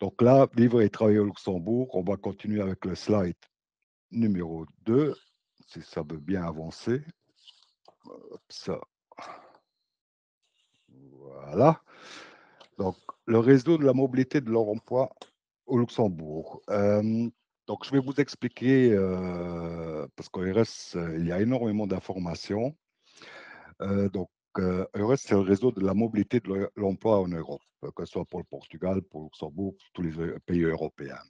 Donc là, vivre et travailler au Luxembourg, on va continuer avec le slide numéro 2, si ça veut bien avancer. Ça, voilà. Donc, le réseau de la mobilité de l'emploi au Luxembourg. Donc, je vais vous expliquer, parce qu'EURES, il y a énormément d'informations. Donc, EURES, c'est le réseau de la mobilité de l'emploi en Europe, que ce soit pour le Portugal, pour le Luxembourg, pour tous les pays européens.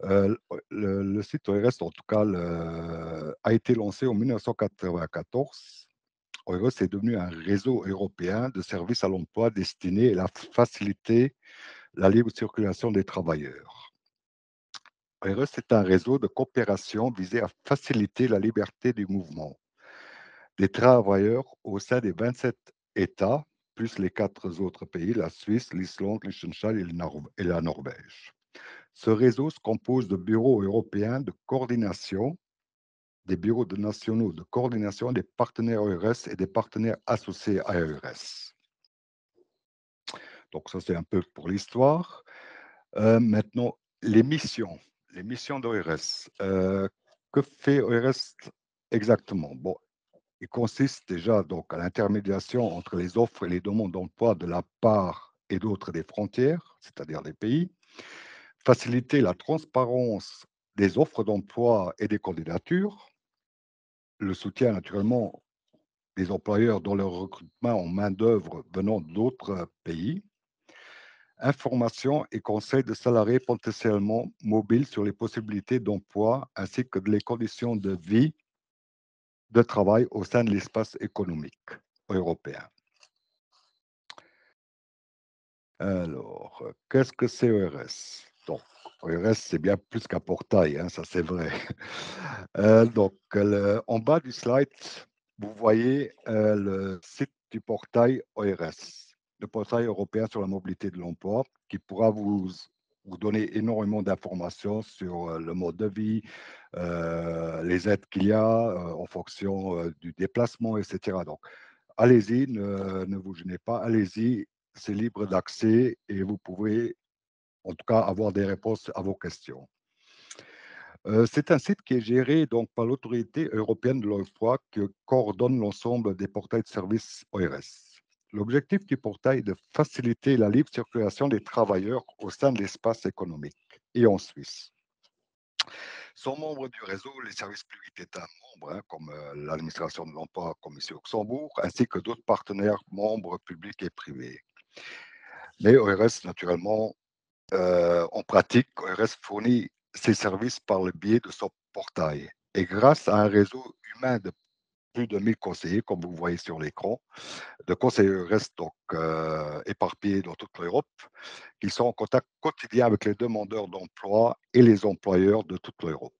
Le site EURES, en tout cas, a été lancé en 1994. EURES est devenu un réseau européen de services à l'emploi destiné à faciliter la libre circulation des travailleurs. EURES est un réseau de coopération visé à faciliter la liberté du mouvement des travailleurs au sein des 27 États, plus les 4 autres pays, la Suisse, l'Islande, Liechtenstein et la Norvège. Ce réseau se compose de bureaux européens de coordination, des bureaux nationaux de coordination des partenaires EURES et des partenaires associés à EURES. Donc ça, c'est un peu pour l'histoire. Maintenant, les missions. Les missions d'EURES. Que fait EURES exactement? Bon, il consiste déjà donc à l'intermédiation entre les offres et les demandes d'emploi de la part et d'autre des frontières, c'est-à-dire des pays, faciliter la transparence des offres d'emploi et des candidatures, le soutien naturellement des employeurs dans leur recrutement en main-d'œuvre venant d'autres pays, information et conseils de salariés potentiellement mobiles sur les possibilités d'emploi ainsi que les conditions de vie, de travail au sein de l'espace économique européen. Alors, qu'est-ce que c'est ERS? Donc, ERS, c'est bien plus qu'un portail, hein, ça c'est vrai. Donc, en bas du slide, vous voyez le site du portail ORS, le portail européen sur la mobilité de l'emploi, qui pourra vous donner énormément d'informations sur le mode de vie, les aides qu'il y a en fonction du déplacement, etc. Donc, allez-y, ne vous gênez pas, allez-y, c'est libre d'accès et vous pouvez en tout cas avoir des réponses à vos questions. C'est un site qui est géré donc par l'Autorité européenne de l'emploi qui coordonne l'ensemble des portails de services ORS. L'objectif du portail est de faciliter la libre circulation des travailleurs au sein de l'espace économique et en Suisse. Sont membres du réseau les services publics d'État membres, hein, comme l'administration de l'emploi comme ici au Luxembourg, ainsi que d'autres partenaires membres publics et privés. Mais ORS, naturellement, en pratique, ORS fournit ses services par le biais de son portail. Et grâce à un réseau humain de plus de 1000 conseillers, comme vous voyez sur l'écran, de conseillers ORS donc, éparpillés dans toute l'Europe, qui sont en contact quotidien avec les demandeurs d'emploi et les employeurs de toute l'Europe.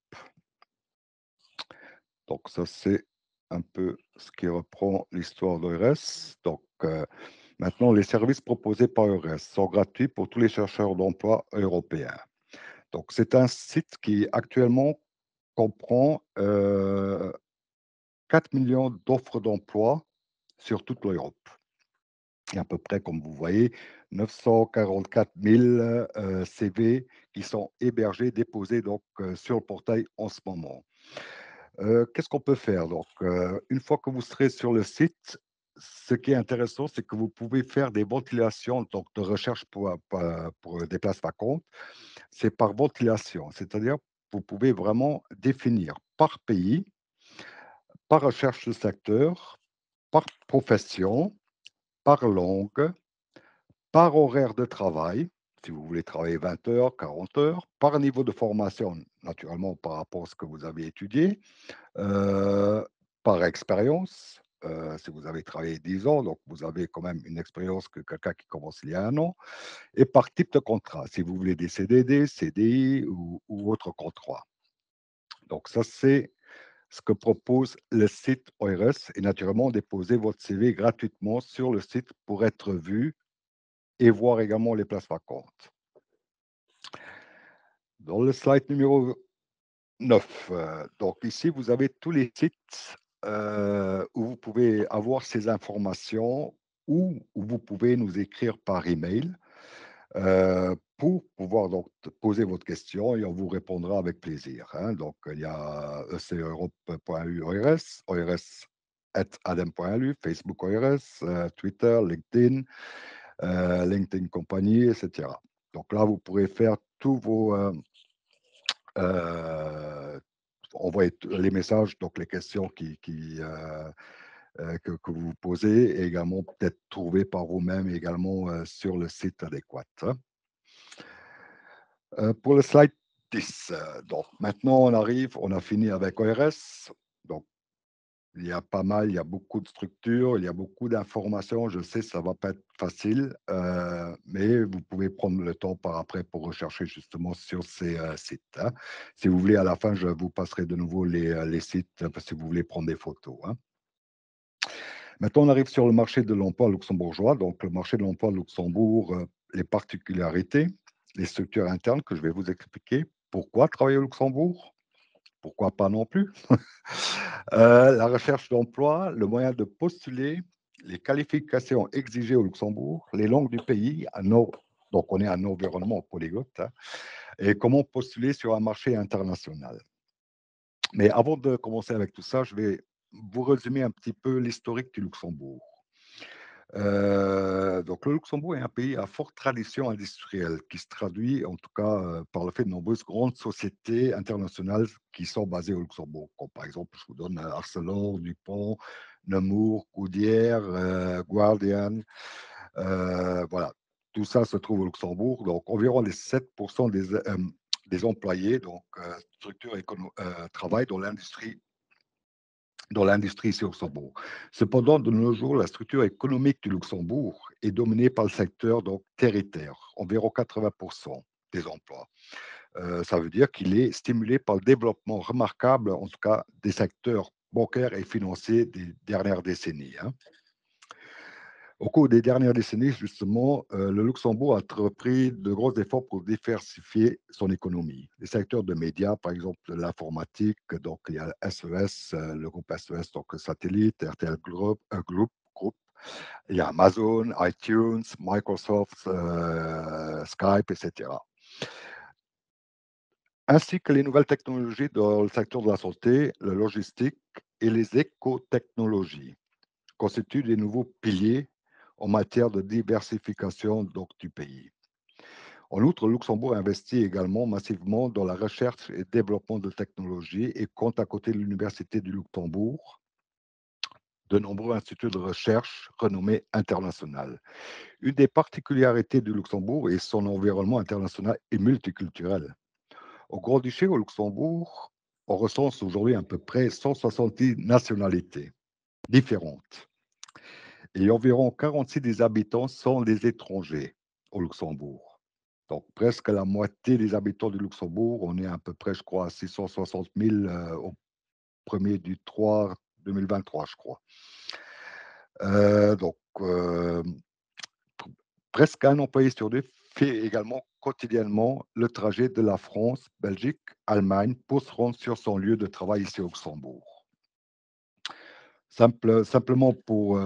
Donc ça, c'est un peu ce qui reprend l'histoire d'EURES. Donc maintenant, les services proposés par EURES sont gratuits pour tous les chercheurs d'emploi européens. Donc c'est un site qui actuellement comprend 4 millions d'offres d'emploi sur toute l'Europe. Et à peu près, comme vous voyez, 944 000 CV qui sont hébergés, déposés donc, sur le portail en ce moment. Qu'est-ce qu'on peut faire? Donc, une fois que vous serez sur le site, ce qui est intéressant, c'est que vous pouvez faire des ventilations donc de recherche pour des places vacantes. C'est par ventilation, c'est-à-dire vous pouvez vraiment définir par pays, par recherche de secteur, par profession, par langue, par horaire de travail, si vous voulez travailler 20 heures, 40 heures, par niveau de formation, naturellement par rapport à ce que vous avez étudié, par expérience, si vous avez travaillé 10 ans, donc vous avez quand même une expérience que quelqu'un qui commence il y a 1 an, et par type de contrat, si vous voulez des CDD, CDI ou autres contrats. Donc ça, c'est ce que propose le site ORS et naturellement, déposez votre CV gratuitement sur le site pour être vu et voir également les places vacantes. Dans le slide numéro 9. Donc ici, vous avez tous les sites où vous pouvez avoir ces informations ou où vous pouvez nous écrire par email pour pouvoir donc poser votre question et on vous répondra avec plaisir, hein. Donc il y a eceurope.eu ORS, ORS@adem.lu, Facebook ORS, Twitter, LinkedIn, LinkedIn Compagnie, et cetera. Donc là, vous pourrez faire tous vos, heu, envoyer les messages, donc les questions que vous vous posez et également peut-être trouver par vous-même également, sur le site adéquat, hein. Pour le slide 10, donc maintenant on a fini avec ORS. Donc il y a pas mal, il y a beaucoup de structures, il y a beaucoup d'informations. Je sais, ça va pas être facile, mais vous pouvez prendre le temps par après pour rechercher justement sur ces, sites, hein. Si vous voulez, à la fin, je vous passerai de nouveau les sites, si vous voulez prendre des photos, hein. Maintenant, on arrive sur le marché de l'emploi luxembourgeois. Donc, le marché de l'emploi de Luxembourg, les particularités, les structures internes que je vais vous expliquer. Pourquoi travailler au Luxembourg? Pourquoi pas non plus? La recherche d'emploi, le moyen de postuler, les qualifications exigées au Luxembourg, les langues du pays, donc on est un environnement polyglotte, hein, et comment postuler sur un marché international. Mais avant de commencer avec tout ça, je vais vous résumer un petit peu l'historique du Luxembourg. Donc le Luxembourg est un pays à forte tradition industrielle qui se traduit en tout cas, par le fait de nombreuses grandes sociétés internationales qui sont basées au Luxembourg, comme par exemple, je vous donne, Arcelor, Dupont, Nemours, Goodyear, Guardian, voilà. Tout ça se trouve au Luxembourg, donc environ les 7 des employés, donc structure travaillent dans l'industrie ici au Luxembourg. Cependant, de nos jours, la structure économique du Luxembourg est dominée par le secteur donc tertiaire, environ 80 des emplois. Ça veut dire qu'il est stimulé par le développement remarquable, en tout cas, des secteurs bancaires et financiers des dernières décennies, hein. Au cours des dernières décennies, justement, le Luxembourg a entrepris de gros efforts pour diversifier son économie. Les secteurs de médias, par exemple l'informatique, donc il y a SES, le groupe SES, donc Satellite, RTL Group. Il y a Amazon, iTunes, Microsoft, Skype, et cetera. Ainsi que les nouvelles technologies dans le secteur de la santé, la logistique et les écotechnologies constituent des nouveaux piliers en matière de diversification donc, du pays. En outre, le Luxembourg investit également massivement dans la recherche et développement de technologies et compte à côté de l'Université du Luxembourg de nombreux instituts de recherche renommés internationaux. Une des particularités du Luxembourg est son environnement international et multiculturel. Au Grand-Duché, au Luxembourg, on recense aujourd'hui à peu près 170 nationalités différentes et environ 46 des habitants sont des étrangers au Luxembourg. Donc presque la moitié des habitants du Luxembourg, on est à peu près, je crois, à 660 000 au 1er du 3 2023, je crois. Donc, presque un employé sur deux fait également quotidiennement le trajet de la France, Belgique, Allemagne pour se rendre sur son lieu de travail ici au Luxembourg. Simplement pour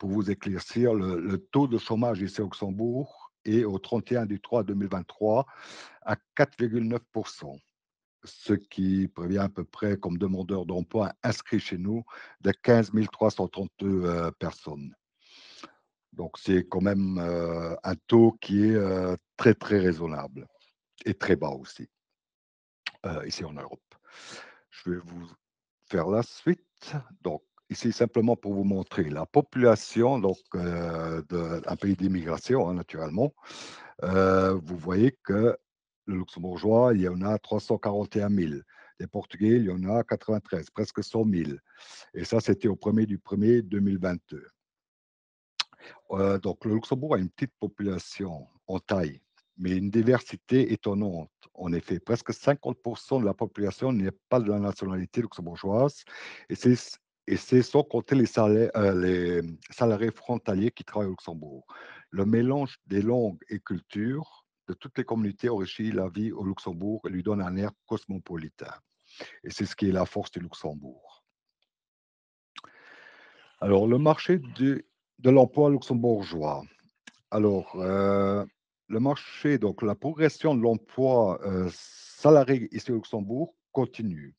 vous éclaircir, le taux de chômage ici au Luxembourg est au 31 du 3 2023 à 4,9, ce qui prévient à peu près comme demandeurs d'emploi inscrits chez nous de 15 332 personnes. Donc c'est quand même, un taux qui est, très, très raisonnable et très bas aussi, ici en Europe. Je vais vous faire la suite. Donc ici, simplement pour vous montrer la population donc, d'un pays d'immigration, hein, naturellement. Vous voyez que le luxembourgeois, il y en a 341 000. Les Portugais, il y en a 93, presque 100 000. Et ça, c'était au 1er du 1er 2022. Donc le Luxembourg a une petite population en taille, mais une diversité étonnante. En effet, presque 50 de la population n'est pas de la nationalité luxembourgeoise et c'est sans compter les salariés frontaliers qui travaillent au Luxembourg. Le mélange des langues et cultures de toutes les communautés enrichit la vie au Luxembourg et lui donne un air cosmopolitain et c'est ce qui est la force du Luxembourg. Alors le marché de l'emploi luxembourgeois. Alors, le marché, donc la progression de l'emploi salarié ici au Luxembourg continue.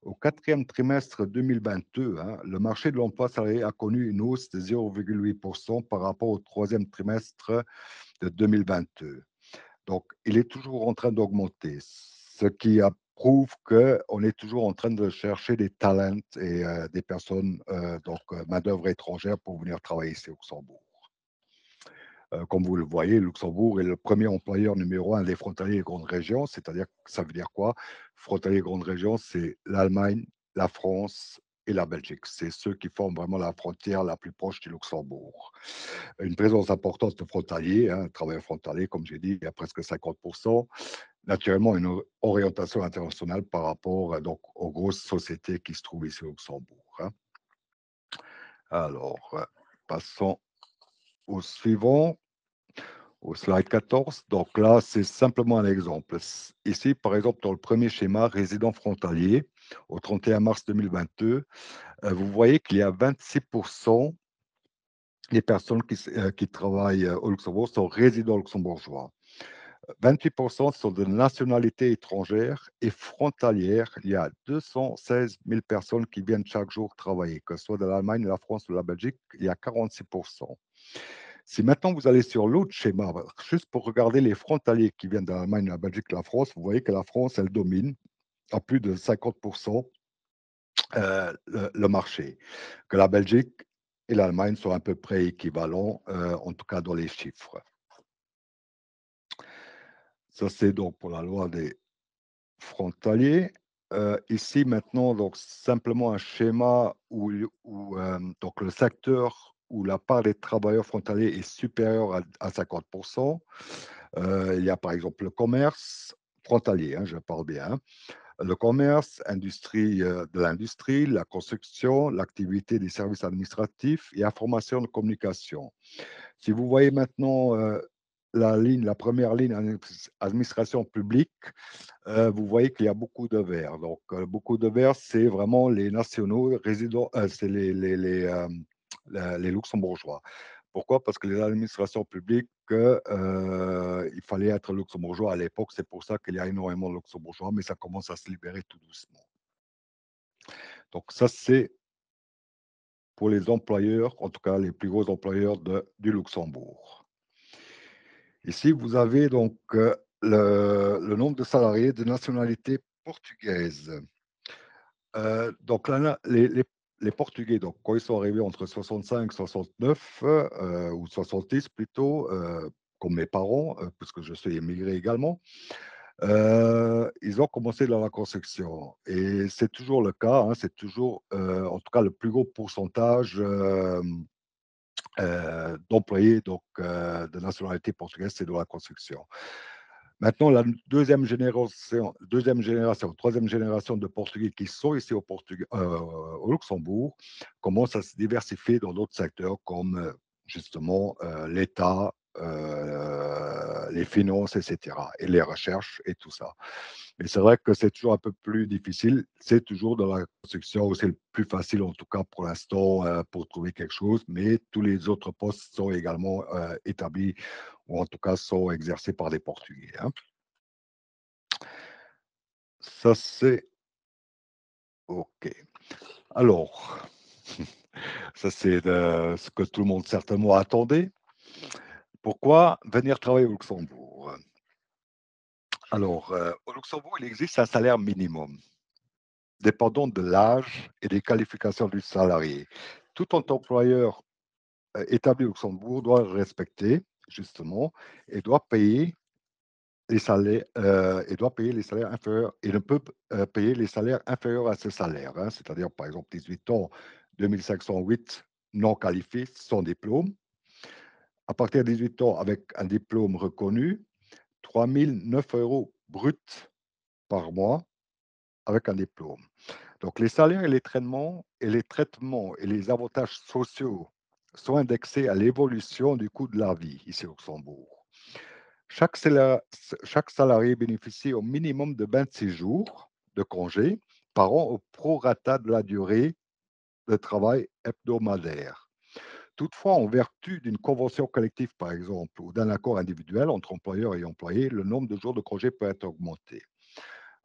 Au quatrième trimestre 2022, hein, le marché de l'emploi salarié a connu une hausse de 0,8% par rapport au troisième trimestre de 2022. Donc, il est toujours en train d'augmenter, ce qui prouve qu'on est toujours en train de chercher des talents et des personnes, donc main-d'œuvre étrangère pour venir travailler ici au Luxembourg. Comme vous le voyez, Luxembourg est le premier employeur numéro un des frontaliers grandes régions, c'est-à-dire, ça veut dire quoi? Frontaliers grandes régions, c'est l'Allemagne, la France et la Belgique. C'est ceux qui forment vraiment la frontière la plus proche du Luxembourg. Une présence importante de frontaliers, hein, travailleurs frontaliers, comme j'ai dit, il y a presque 50%. Naturellement, une orientation internationale par rapport donc, aux grosses sociétés qui se trouvent ici au Luxembourg. Hein. Alors, passons au suivant. Au slide 14, donc là, c'est simplement un exemple. Ici, par exemple, dans le premier schéma, résident frontalier, au 31 mars 2022, vous voyez qu'il y a 26% des personnes qui travaillent au Luxembourg sont résidents luxembourgeois. 28% sont de nationalité étrangère et frontalière. Il y a 216 000 personnes qui viennent chaque jour travailler, que ce soit de l'Allemagne, de la France ou de la Belgique, il y a 46%. Si maintenant vous allez sur l'autre schéma, juste pour regarder les frontaliers qui viennent de l'Allemagne, la Belgique, la France, vous voyez que la France, elle domine à plus de 50% le marché, que la Belgique et l'Allemagne sont à peu près équivalents, en tout cas dans les chiffres. Ça, c'est donc pour la loi des frontaliers. Ici, maintenant, donc simplement un schéma où donc le secteur où la part des travailleurs frontaliers est supérieure à 50%. Il y a par exemple le commerce frontalier, hein, je parle bien. Le commerce, de l'industrie, la construction, l'activité des services administratifs et information de communication. Si vous voyez maintenant la première ligne administration publique, vous voyez qu'il y a beaucoup de verts. Donc, beaucoup de verts, c'est vraiment les nationaux résidents, c'est les luxembourgeois. Pourquoi? Parce que les administrations publiques, il fallait être luxembourgeois à l'époque. C'est pour ça qu'il y a énormément de luxembourgeois, mais ça commence à se libérer tout doucement. Donc ça, c'est pour les employeurs, en tout cas les plus gros employeurs du Luxembourg. Ici, vous avez donc le nombre de salariés de nationalité portugaise. Donc là, les Portugais, donc quand ils sont arrivés entre 65 69 ou 70 plutôt, comme mes parents, puisque je suis émigré également, ils ont commencé dans la construction et c'est toujours le cas, hein, c'est toujours, en tout cas le plus gros pourcentage, d'employés donc de nationalité portugaise, c'est dans la construction. Maintenant, la deuxième génération, troisième génération de Portugais qui sont ici au Luxembourg commencent à se diversifier dans d'autres secteurs comme justement l'État, les finances, etc. et les recherches et tout ça. Mais c'est vrai que c'est toujours un peu plus difficile. C'est toujours dans la construction où c'est le plus facile, en tout cas pour l'instant, pour trouver quelque chose. Mais tous les autres postes sont également établis ou en tout cas sont exercés par des Portugais. Hein. Ça, c'est OK. Alors, ça, c'est ce que tout le monde certainement attendait. Pourquoi venir travailler au Luxembourg? Alors, au Luxembourg, il existe un salaire minimum, dépendant de l'âge et des qualifications du salarié. Tout employeur établi au Luxembourg doit le respecter, justement, et doit payer les salaires inférieurs et ne peut payer les salaires inférieurs à ce salaire. Hein, c'est-à-dire, par exemple, 18 ans, 2508 non qualifiés sans diplôme. À partir de 18 ans, avec un diplôme reconnu, 3009 euros bruts par mois avec un diplôme. Donc, les salaires et les avantages sociaux sont indexés à l'évolution du coût de la vie ici au Luxembourg. Chaque, chaque salarié bénéficie au minimum de 26 jours de congé par an au prorata de la durée de travail hebdomadaire. Toutefois, en vertu d'une convention collective, par exemple, ou d'un accord individuel entre employeur et employé, le nombre de jours de congé peut être augmenté.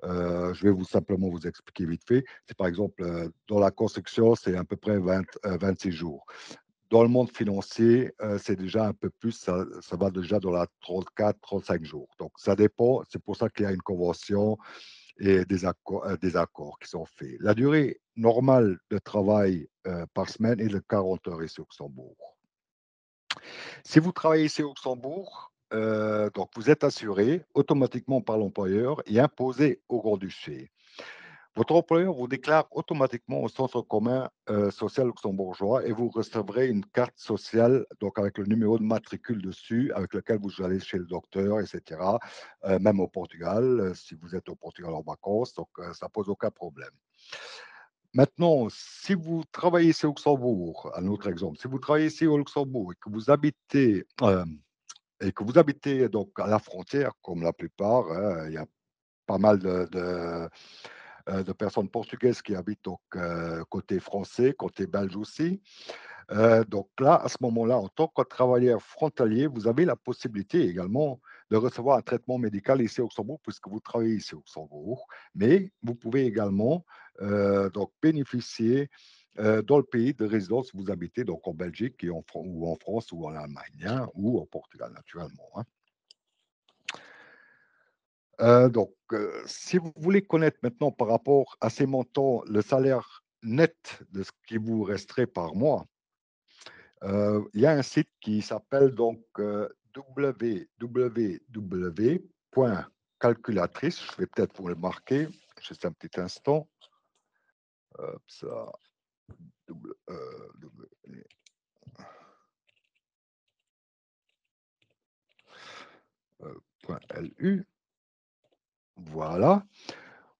Je vais simplement vous expliquer vite fait. C'est par exemple, dans la construction, c'est à peu près 26 jours. Dans le monde financier, c'est déjà un peu plus, ça va déjà dans la 34-35 jours. Donc ça dépend, c'est pour ça qu'il y a une convention et des accords qui sont faits. La durée normale de travail, par semaine est de 40 heures ici au Luxembourg. Si vous travaillez ici au Luxembourg, donc vous êtes assuré automatiquement par l'employeur et imposé au Grand-Duché. Votre employeur vous déclare automatiquement au centre commun social luxembourgeois et vous recevrez une carte sociale, donc avec le numéro de matricule dessus, avec lequel vous allez chez le docteur, etc. Même au Portugal, si vous êtes au Portugal en vacances, donc ça pose aucun problème. Maintenant, si vous travaillez ici au Luxembourg, un autre exemple, si vous travaillez ici au Luxembourg et que vous habitez donc à la frontière, comme la plupart, hein, il y a pas mal de personnes portugaises qui habitent donc côté français, côté belge aussi. Donc là, à ce moment-là, en tant que travailleur frontalier, vous avez la possibilité également de recevoir un traitement médical ici au Luxembourg, puisque vous travaillez ici au Luxembourg. Mais vous pouvez également donc bénéficier dans le pays de résidence où vous habitez, donc en Belgique et ou en France ou en Allemagne, hein, ou au Portugal, naturellement, hein. Si vous voulez connaître maintenant par rapport à ces montants, le salaire net de ce qui vous resterait par mois, il y a un site qui s'appelle donc, www.calculatrice. Je vais peut-être vous le marquer, juste un petit instant. Hop ça, double double point .lu. Voilà.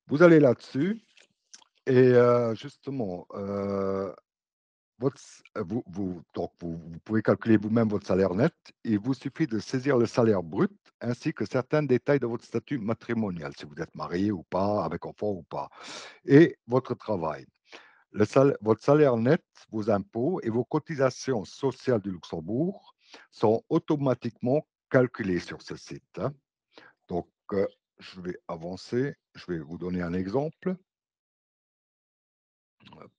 Vous allez là-dessus et justement, vous pouvez calculer vous-même votre salaire net. Il vous suffit de saisir le salaire brut ainsi que certains détails de votre statut matrimonial, si vous êtes marié ou pas, avec enfant ou pas, et votre travail. Votre salaire net, vos impôts et vos cotisations sociales du Luxembourg sont automatiquement calculés sur ce site, hein. Donc, je vais avancer, je vais vous donner un exemple. Hop.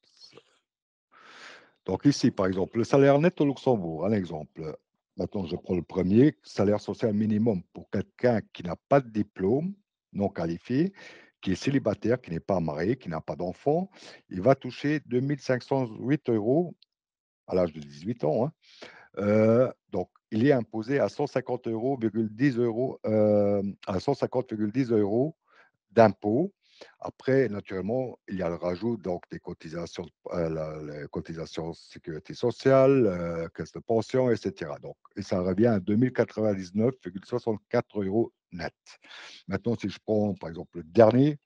Donc ici, par exemple, le salaire net au Luxembourg, un exemple. Maintenant, je prends le premier, salaire social minimum pour quelqu'un qui n'a pas de diplôme, non qualifié, qui est célibataire, qui n'est pas marié, qui n'a pas d'enfant. Il va toucher 2 508 euros à l'âge de 18 ans, hein. Donc, il est imposé à 150 euros, à 150,10 euros d'impôts. Après, naturellement, il y a le rajout donc des cotisations, les cotisations sécurité sociale, caisse de pension, etc. Donc, et ça revient à 2099,64 euros net. Maintenant, si je prends par exemple le dernier,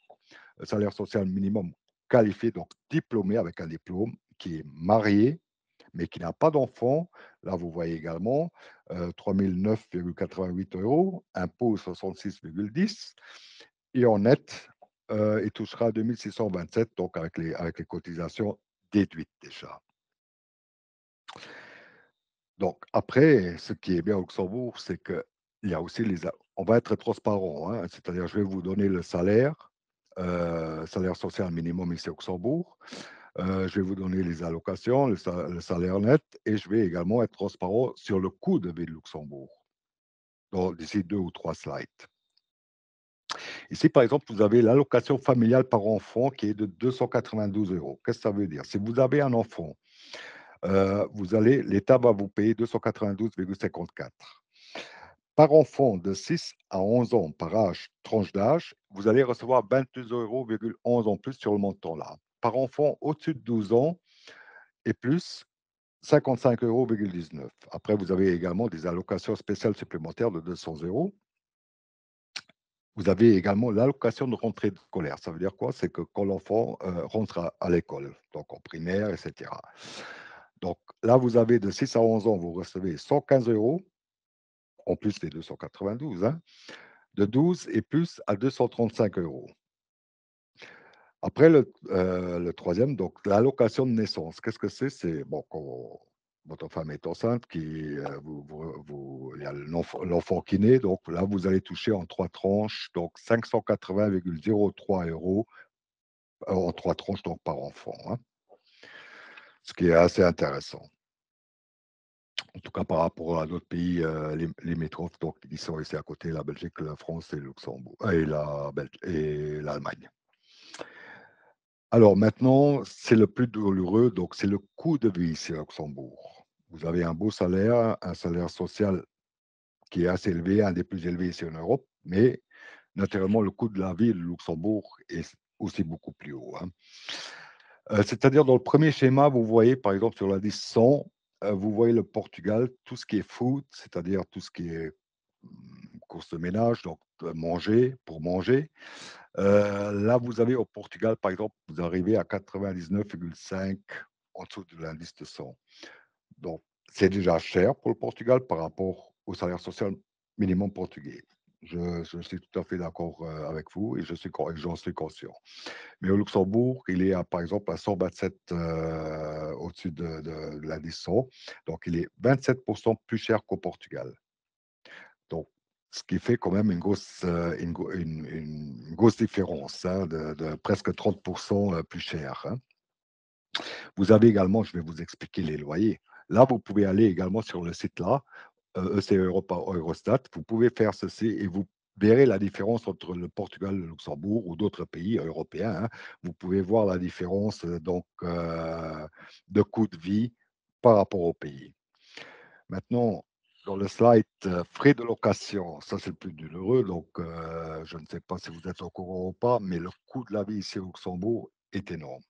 le salaire social minimum qualifié, donc diplômé avec un diplôme, qui est marié, mais qui n'a pas d'enfant, là vous voyez également 3009,88 euros, impôt 66,10 et en net, il touchera 2627, donc avec les cotisations déduites déjà. Donc après, ce qui est bien au Luxembourg, c'est qu'il y a aussi on va être transparent, hein, c'est-à-dire je vais vous donner le salaire social minimum ici au Luxembourg. Je vais vous donner les allocations, le salaire net et je vais également être transparent sur le coût de vie de Luxembourg, donc d'ici 2 ou 3 slides. Ici, par exemple, vous avez l'allocation familiale par enfant qui est de 292 euros. Qu'est-ce que ça veut dire? Si vous avez un enfant, l'État va vous payer 292,54. Par enfant de 6 à 11 ans par tranche d'âge, vous allez recevoir 22,11 € en plus sur le montant là. Par enfant au-dessus de 12 ans et plus, 55,19 €. Après, vous avez également des allocations spéciales supplémentaires de 200 euros. Vous avez également l'allocation de rentrée scolaire. Ça veut dire quoi? C'est que quand l'enfant rentre à l'école, donc en primaire, etc. Donc là, vous avez de 6 à 11 ans, vous recevez 115 euros, en plus des 292, hein, de 12 et plus à 235 euros. Après, le troisième, donc l'allocation de naissance. Qu'est-ce que c'est? C'est bon, votre femme est enceinte, il y a l'enfant qui naît, donc là, vous allez toucher en 3 tranches, donc 580,03 € en 3 tranches donc par enfant, hein, ce qui est assez intéressant. En tout cas par rapport à d'autres pays, limitrophes, donc qui sont ici à côté, la Belgique, la France et le Luxembourg et l'Allemagne. Alors maintenant, c'est le plus douloureux, donc c'est le coût de vie ici au Luxembourg. Vous avez un beau salaire, un salaire social qui est assez élevé, un des plus élevés ici en Europe, mais naturellement, le coût de la vie, de Luxembourg est aussi beaucoup plus haut, hein. C'est-à-dire dans le premier schéma, vous voyez, par exemple, sur l'indice 100, vous voyez le Portugal, tout ce qui est food, c'est-à-dire tout ce qui est, courses de ménage, donc manger, pour manger. Là, vous avez au Portugal, par exemple, vous arrivez à 99,5 en dessous de l'indice de 100. Donc, c'est déjà cher pour le Portugal par rapport au salaire social minimum portugais. Je suis tout à fait d'accord, avec vous et j'en suis conscient. Mais au Luxembourg, il est à, par exemple, à 127, au-dessus de l'indice 100. Donc, il est 27 plus cher qu'au Portugal. Donc, ce qui fait quand même une grosse différence, hein, de presque 30 plus cher, hein. Vous avez également, je vais vous expliquer les loyers. Là, vous pouvez aller également sur le site là, EC Europa Eurostat. Vous pouvez faire ceci et vous verrez la différence entre le Portugal, le Luxembourg ou d'autres pays européens, hein. Vous pouvez voir la différence, de coût de vie par rapport au pays. Maintenant, dans le slide, frais de location, ça c'est le plus douloureux, donc je ne sais pas si vous êtes au courant ou pas, mais le coût de la vie ici au Luxembourg est énorme.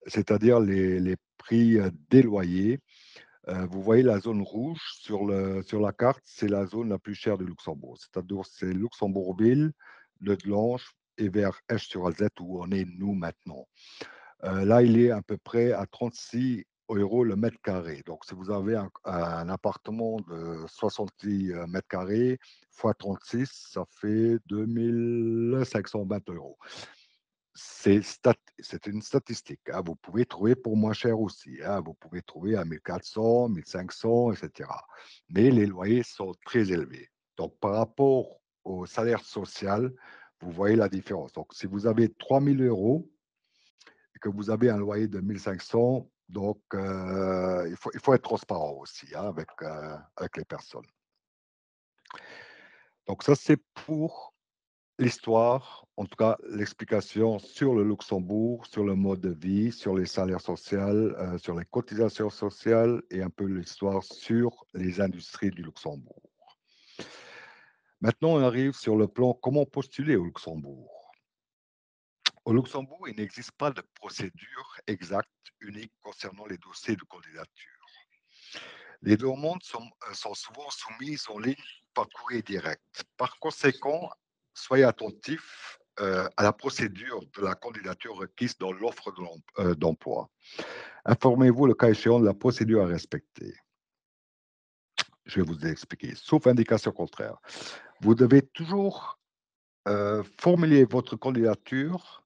C'est-à-dire les prix, des loyers. Vous voyez la zone rouge sur la carte, c'est la zone la plus chère du Luxembourg. C'est-à-dire c'est Luxembourgville, Le Glange et vers Esch-sur-Alzette où on est nous maintenant. Là, il est à peu près à 36 € le mètre carré. Donc si vous avez un appartement de 70 mètres carrés fois 36, ça fait 2 520 €. C'est une statistique, hein. Vous pouvez trouver pour moins cher aussi, hein. Vous pouvez trouver à 1 400, 1 500, et cetera. Mais les loyers sont très élevés. Donc par rapport au salaire social, vous voyez la différence. Donc si vous avez 3 000 € et que vous avez un loyer de 1 500, donc il faut être transparent aussi, hein, avec les personnes. Donc ça, c'est pour l'histoire, en tout cas l'explication sur le Luxembourg, sur le mode de vie, sur les salaires sociaux, sur les cotisations sociales et un peu l'histoire sur les industries du Luxembourg. Maintenant, on arrive sur le plan comment postuler au Luxembourg. Au Luxembourg, il n'existe pas de procédure exacte, unique concernant les dossiers de candidature. Les demandes sont souvent soumises en ligne par courrier direct. Par conséquent, soyez attentifs à la procédure de la candidature requise dans l'offre d'emploi. Informez-vous le cas échéant de la procédure à respecter. Je vais vous expliquer, sauf indication contraire. Vous devez toujours formuler votre candidature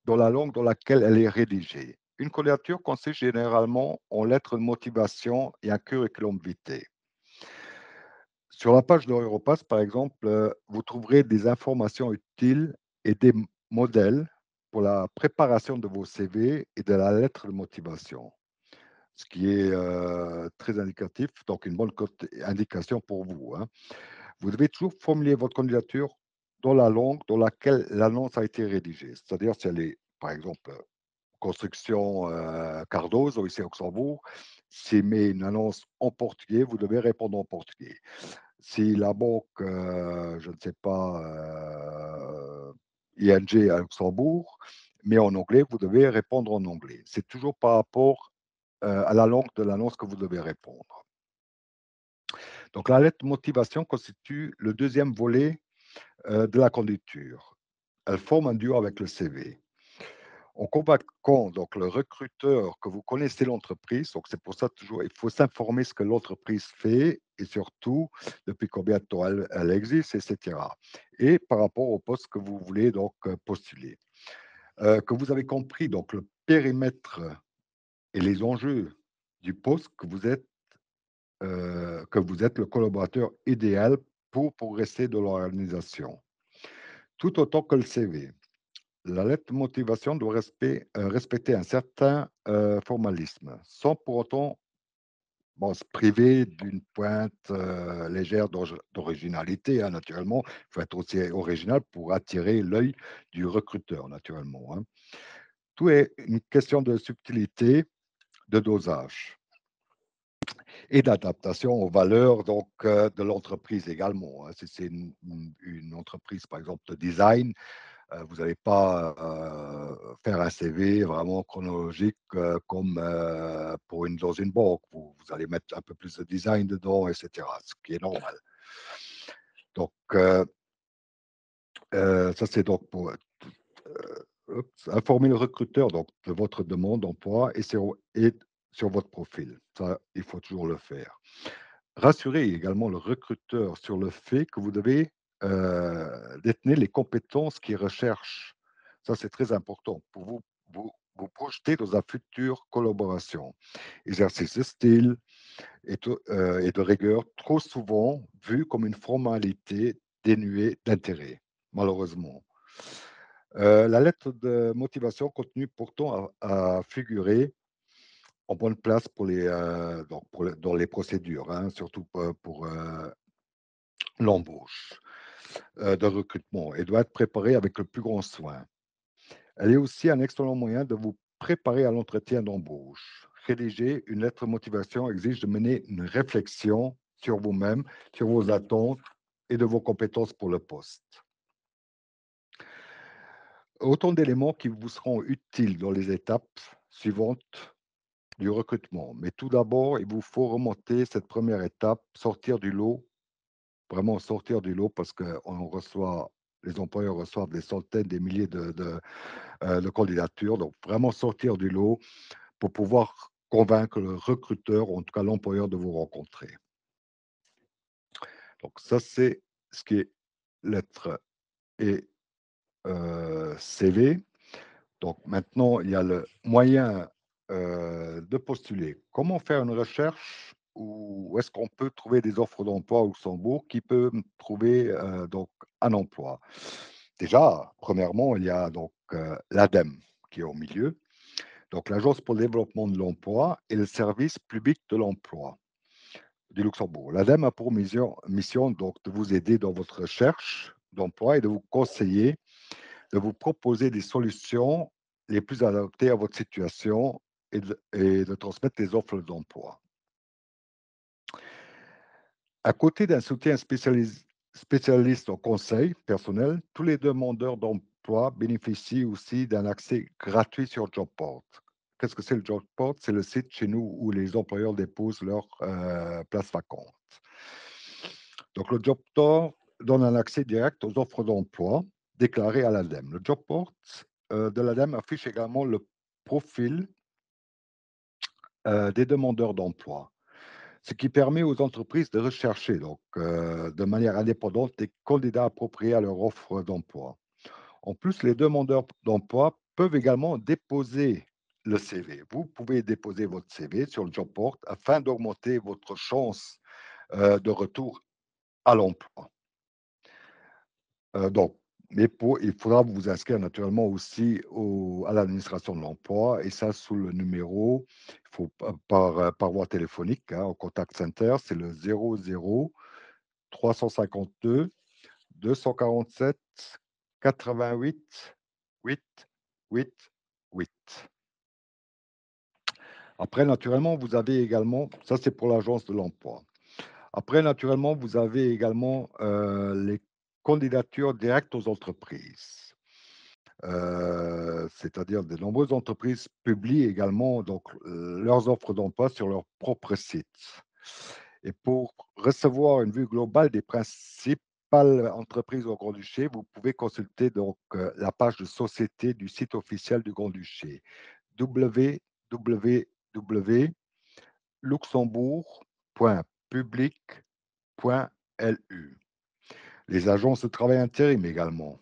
dans la langue dans laquelle elle est rédigée. Une candidature consiste généralement en lettres de motivation et un curriculum vitae. Sur la page de Europass, par exemple, vous trouverez des informations utiles et des modèles pour la préparation de vos CV et de la lettre de motivation, ce qui est très indicatif, donc une bonne indication pour vous, hein. Vous devez toujours formuler votre candidature dans la langue dans laquelle l'annonce a été rédigée. C'est-à-dire si elle est, par exemple, construction Cardozo ici au Luxembourg, s'il met une annonce en portugais, vous devez répondre en portugais. Si la banque, je ne sais pas, ING à Luxembourg, mais en anglais, vous devez répondre en anglais. C'est toujours par rapport, à la langue de l'annonce que vous devez répondre. Donc la lettre de motivation constitue le deuxième volet, de la candidature. Elle forme un duo avec le CV. En convaincant donc le recruteur que vous connaissez l'entreprise, donc c'est pour ça toujours, il faut s'informer ce que l'entreprise fait et surtout depuis combien de temps elle existe, etc. Et par rapport au poste que vous voulez donc postuler. Que vous avez compris donc le périmètre et les enjeux du poste que vous êtes que vous êtes le collaborateur idéal pour progresser dans l'organisation, tout autant que le CV. La lettre de motivation doit respecter un certain formalisme, sans pour autant bon, se priver d'une pointe légère d'originalité, hein, naturellement. Il faut être aussi original pour attirer l'œil du recruteur, naturellement, hein. Tout est une question de subtilité, de dosage et d'adaptation aux valeurs donc, de l'entreprise également, hein. Si c'est une entreprise, par exemple, de design, vous n'allez pas faire un CV vraiment chronologique comme pour dans une banque. Vous allez mettre un peu plus de design dedans, etc., ce qui est normal. Donc, ça, c'est donc pour informer le recruteur donc, de votre demande d'emploi et sur votre profil. Ça, il faut toujours le faire. Rassurez également le recruteur sur le fait que vous devez détenir les compétences qu'il recherche. Ça, c'est très important pour vous projeter dans une future collaboration. Exercice de style et de rigueur, trop souvent vu comme une formalité dénuée d'intérêt, malheureusement. La lettre de motivation continue pourtant à figurer en bonne place pour dans les procédures, hein, surtout pour l'embauche de recrutement et doit être préparée avec le plus grand soin. Elle est aussi un excellent moyen de vous préparer à l'entretien d'embauche. Rédiger une lettre de motivation exige de mener une réflexion sur vous-même, sur vos attentes et de vos compétences pour le poste. Autant d'éléments qui vous seront utiles dans les étapes suivantes du recrutement. Mais tout d'abord, il vous faut remonter cette première étape, sortir du lot, vraiment sortir du lot parce que les employeurs reçoivent des centaines, des milliers de candidatures. Donc, vraiment sortir du lot pour pouvoir convaincre le recruteur, ou en tout cas l'employeur, de vous rencontrer. Donc, ça, c'est ce qui est lettre et CV. Donc, maintenant, il y a le moyen de postuler. Comment faire une recherche où est-ce qu'on peut trouver des offres d'emploi au Luxembourg qui peut me trouver donc un emploi? Déjà, premièrement, il y a donc l'ADEME qui est au milieu, donc l'Agence pour le développement de l'emploi et le service public de l'emploi du Luxembourg. L'ADEME a pour mission donc de vous aider dans votre recherche d'emploi et de vous conseiller, de vous proposer des solutions les plus adaptées à votre situation et de transmettre les offres d'emploi. À côté d'un soutien spécialiste en conseil personnel, tous les demandeurs d'emploi bénéficient aussi d'un accès gratuit sur JobPort. Qu'est-ce que c'est le JobPort? C'est le site chez nous où les employeurs déposent leurs places vacantes. Donc, le JobPort donne un accès direct aux offres d'emploi déclarées à l'ADEME. Le JobPort de l'ADEME affiche également le profil des demandeurs d'emploi, ce qui permet aux entreprises de rechercher donc, de manière indépendante des candidats appropriés à leur offre d'emploi. En plus, les demandeurs d'emploi peuvent également déposer le CV. Vous pouvez déposer votre CV sur le JobPort afin d'augmenter votre chance de retour à l'emploi. Donc, mais il faudra vous inscrire naturellement aussi à l'administration de l'emploi et ça sous le numéro, il faut par voie téléphonique, hein, au contact center, c'est le 00 352 247 88 8 8 8. Après, naturellement, vous avez également, ça c'est pour l'agence de l'emploi. Après, naturellement, vous avez également les candidatures directes aux entreprises. C'est-à-dire de nombreuses entreprises publient également donc, leurs offres d'emploi sur leur propre site. Et pour recevoir une vue globale des principales entreprises au Grand-Duché, vous pouvez consulter donc la page de société du site officiel du Grand-Duché, www.luxembourg.public.lu. Les agences de travail intérim également,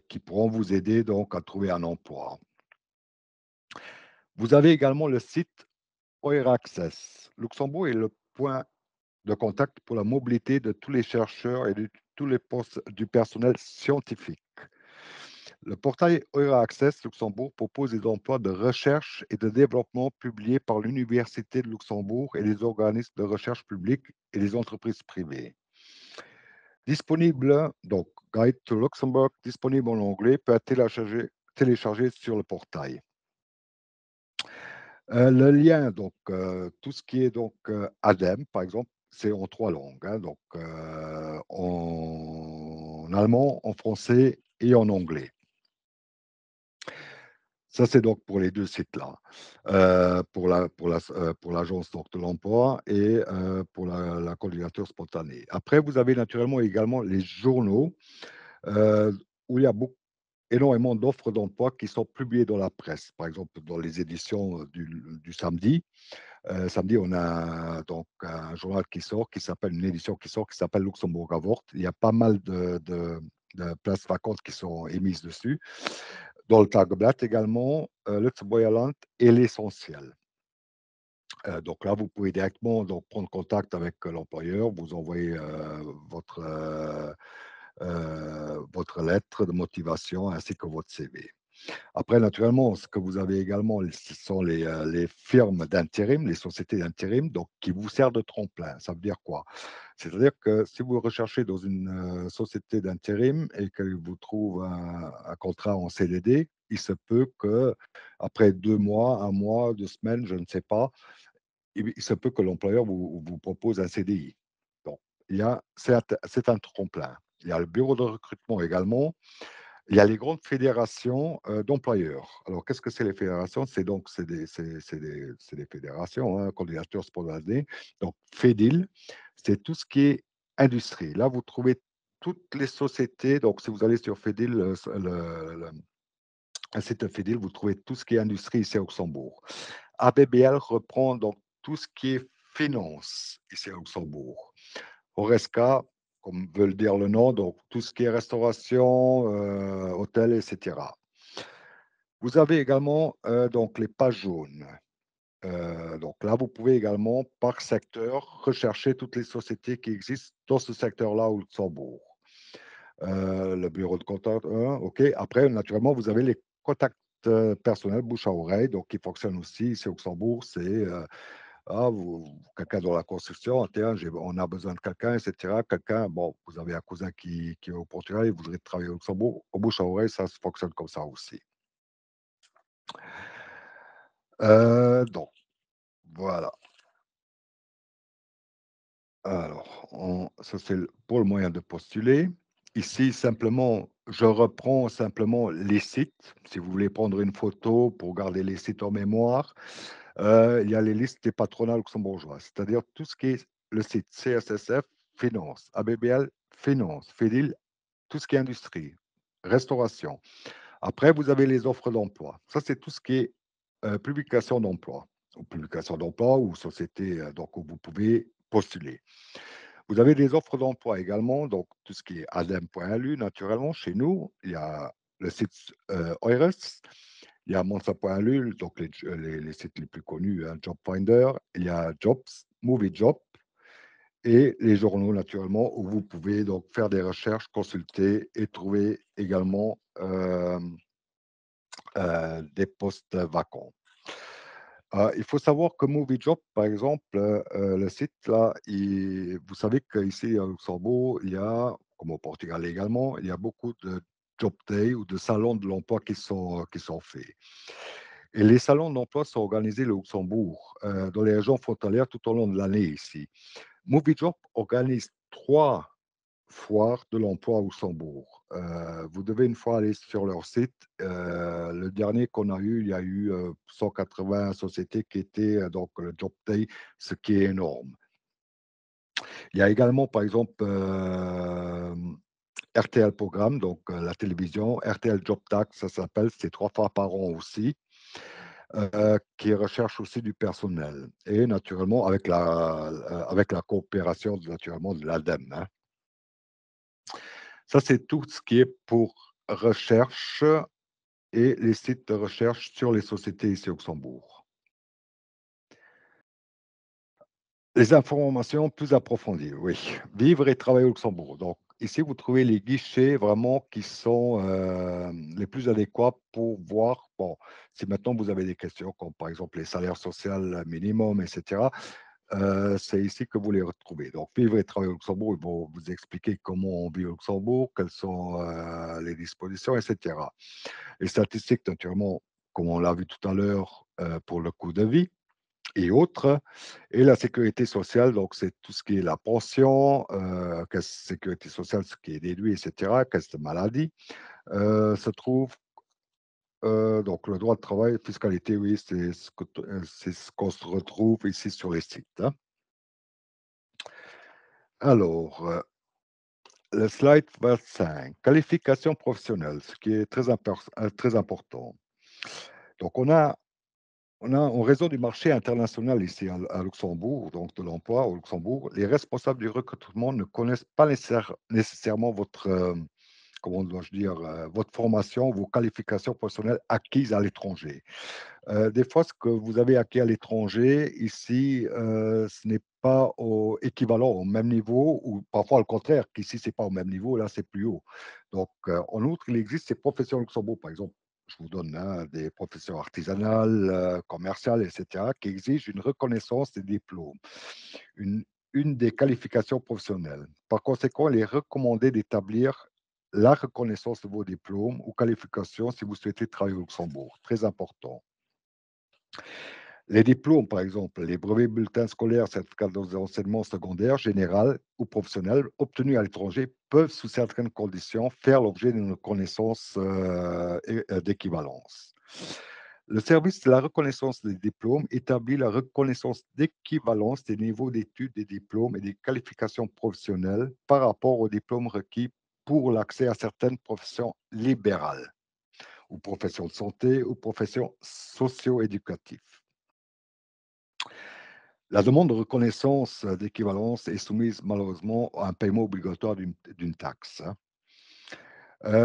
qui pourront vous aider donc à trouver un emploi. Vous avez également le site OIR Access. Luxembourg est le point de contact pour la mobilité de tous les chercheurs et de tous les postes du personnel scientifique. Le portail OIR Access Luxembourg propose des emplois de recherche et de développement publiés par l'Université de Luxembourg et les organismes de recherche publics et les entreprises privées. Disponible, donc Guide to Luxembourg, disponible en anglais, peut être téléchargé sur le portail. Le lien, donc tout ce qui est donc ADEME, par exemple, c'est en 3 langues, hein, donc en allemand, en français et en anglais. Ça, c'est donc pour les 2 sites-là, pour l'agence donc de l'emploi et pour la candidature spontanée. Après, vous avez naturellement également les journaux, où il y a énormément d'offres d'emploi qui sont publiées dans la presse. Par exemple, dans les éditions, du samedi. Samedi, on a donc un journal qui sort, qui s'appelle une édition qui sort, qui s'appelle Luxembourg à Wort. Il y a pas mal de places vacantes qui sont émises dessus. Dans le Tagblatt également, Luxembourgerland et l'essentiel. Donc là, vous pouvez directement donc prendre contact avec l'employeur, vous envoyez votre lettre de motivation ainsi que votre CV. Après, naturellement, ce que vous avez également, ce sont les firmes d'intérim, les sociétés d'intérim, donc qui vous servent de tremplin. Ça veut dire quoi? C'est-à-dire que si vous recherchez dans une société d'intérim et qu'elle vous trouve un contrat en CDD, il se peut que après 2 mois, 1 mois, 2 semaines, je ne sais pas, il se peut que l'employeur vous propose un CDI. Donc, c'est un tremplin. Il y a le bureau de recrutement également, il y a les grandes fédérations, d'employeurs. Alors qu'est-ce que c'est les fédérations? C'est des fédérations, hein, candidatures spontanées. Donc FEDIL, c'est tout ce qui est industrie. Là, vous trouvez toutes les sociétés, donc si vous allez sur FEDIL, le un site FEDIL, vous trouvez tout ce qui est industrie ici à Luxembourg. ABBL reprend donc tout ce qui est finance ici à Luxembourg. Oresca, comme veut le dire le nom, donc tout ce qui est restauration, hôtel, et cetera. Vous avez également, donc les pages jaunes. Donc là, vous pouvez également, par secteur, rechercher toutes les sociétés qui existent dans ce secteur-là au Luxembourg. Le bureau de contact, OK. Après, naturellement, vous avez les contacts, personnels bouche à oreille, donc qui fonctionnent aussi ici au Luxembourg. C'est, ah, quelqu'un dans la construction, tiens, on a besoin de quelqu'un, et cetera. Quelqu'un, bon, vous avez un cousin qui est au Portugal, il voudrait travailler au Luxembourg. Au bouche à oreille, ça fonctionne comme ça aussi. Donc, voilà. Alors, ça, c'est pour le moyen de postuler. Ici, simplement, je reprends simplement les sites. Si vous voulez prendre une photo pour garder les sites en mémoire, il y a les listes des patronats luxembourgeois, c'est-à-dire tout ce qui est le site CSSF, Finance, ABBL, Finance, FEDIL, tout ce qui est industrie, restauration. Après, vous avez les offres d'emploi. Ça, c'est tout ce qui est publication d'emploi, ou publication d'emploi ou société donc, où vous pouvez postuler. Vous avez des offres d'emploi également, donc tout ce qui est adem.lu, naturellement, chez nous. Il y a le site Eures, il y a monsa.lu, donc les sites les plus connus, hein, Job Finder, il y a Jobs, Movie Job, et les journaux, naturellement, où vous pouvez donc faire des recherches, consulter et trouver également des postes vacants. Il faut savoir que MovieJob, par exemple, le site là, vous savez qu'ici à Luxembourg, il y a, comme au Portugal également, il y a beaucoup de job day ou de salons de l'emploi qui sont faits. Et les salons d'emploi sont organisés au Luxembourg, dans les régions frontalières tout au long de l'année ici. MovieJob organise 3 foires de l'emploi au Luxembourg. Vous devez une fois aller sur leur site. Le dernier qu'on a eu, il y a eu 180 sociétés qui étaient donc le Job Day, ce qui est énorme. Il y a également, par exemple, RTL Programme, donc la télévision, RTL Job Tax, ça s'appelle, c'est 3 fois par an aussi, qui recherche aussi du personnel. Et naturellement, avec la coopération, naturellement, de l'ADEME, hein. Ça, c'est tout ce qui est pour recherche et les sites de recherche sur les sociétés ici au Luxembourg. Les informations plus approfondies, oui. Vivre et travailler au Luxembourg. Donc ici, vous trouvez les guichets vraiment qui sont, les plus adéquats pour voir, bon, si maintenant vous avez des questions comme par exemple les salaires sociaux minimum et cetera, c'est ici que vous les retrouvez. Donc vivre et travailler au Luxembourg, ils vont vous expliquer comment on vit au Luxembourg, quelles sont, les dispositions et cetera. Les statistiques naturellement, comme on l'a vu tout à l'heure, pour le coût de vie et autres. Et la sécurité sociale, donc c'est tout ce qui est la pension, caisse sécurité sociale, ce qui est déduit, et cetera, caisse de maladie, se trouve, donc le droit de travail, fiscalité, oui, c'est ce qu'on se retrouve ici sur les sites, hein. Alors, le slide 25, qualification professionnelle, ce qui est très important. Donc en raison du marché international ici à Luxembourg, donc de l'emploi au Luxembourg, les responsables du recrutement ne connaissent pas nécessairement votre, comment dois-je dire, votre formation, vos qualifications professionnelles acquises à l'étranger. Des fois, ce que vous avez acquis à l'étranger, ici, ce n'est pas équivalent au même niveau ou parfois le contraire, qu'ici, c'est pas au même niveau, là, c'est plus haut. Donc, en outre, il existe ces professions au Luxembourg, par exemple, je vous donne, hein, des professions artisanales, commerciales et cetera, qui exigent une reconnaissance des diplômes, une une des qualifications professionnelles. Par conséquent, il est recommandé d'établir la reconnaissance de vos diplômes ou qualifications si vous souhaitez travailler au Luxembourg. Très important. Les diplômes, par exemple, les brevets bulletins scolaires, certificats d'enseignement secondaire, général ou professionnel obtenus à l'étranger peuvent, sous certaines conditions, faire l'objet d'une reconnaissance d'équivalence. Le service de la reconnaissance des diplômes établit la reconnaissance d'équivalence des niveaux d'études des diplômes et des qualifications professionnelles par rapport aux diplômes requis pour l'accès à certaines professions libérales ou professions de santé ou professions socio-éducatives. La demande de reconnaissance d'équivalence est soumise malheureusement à un paiement obligatoire d'une taxe, hein.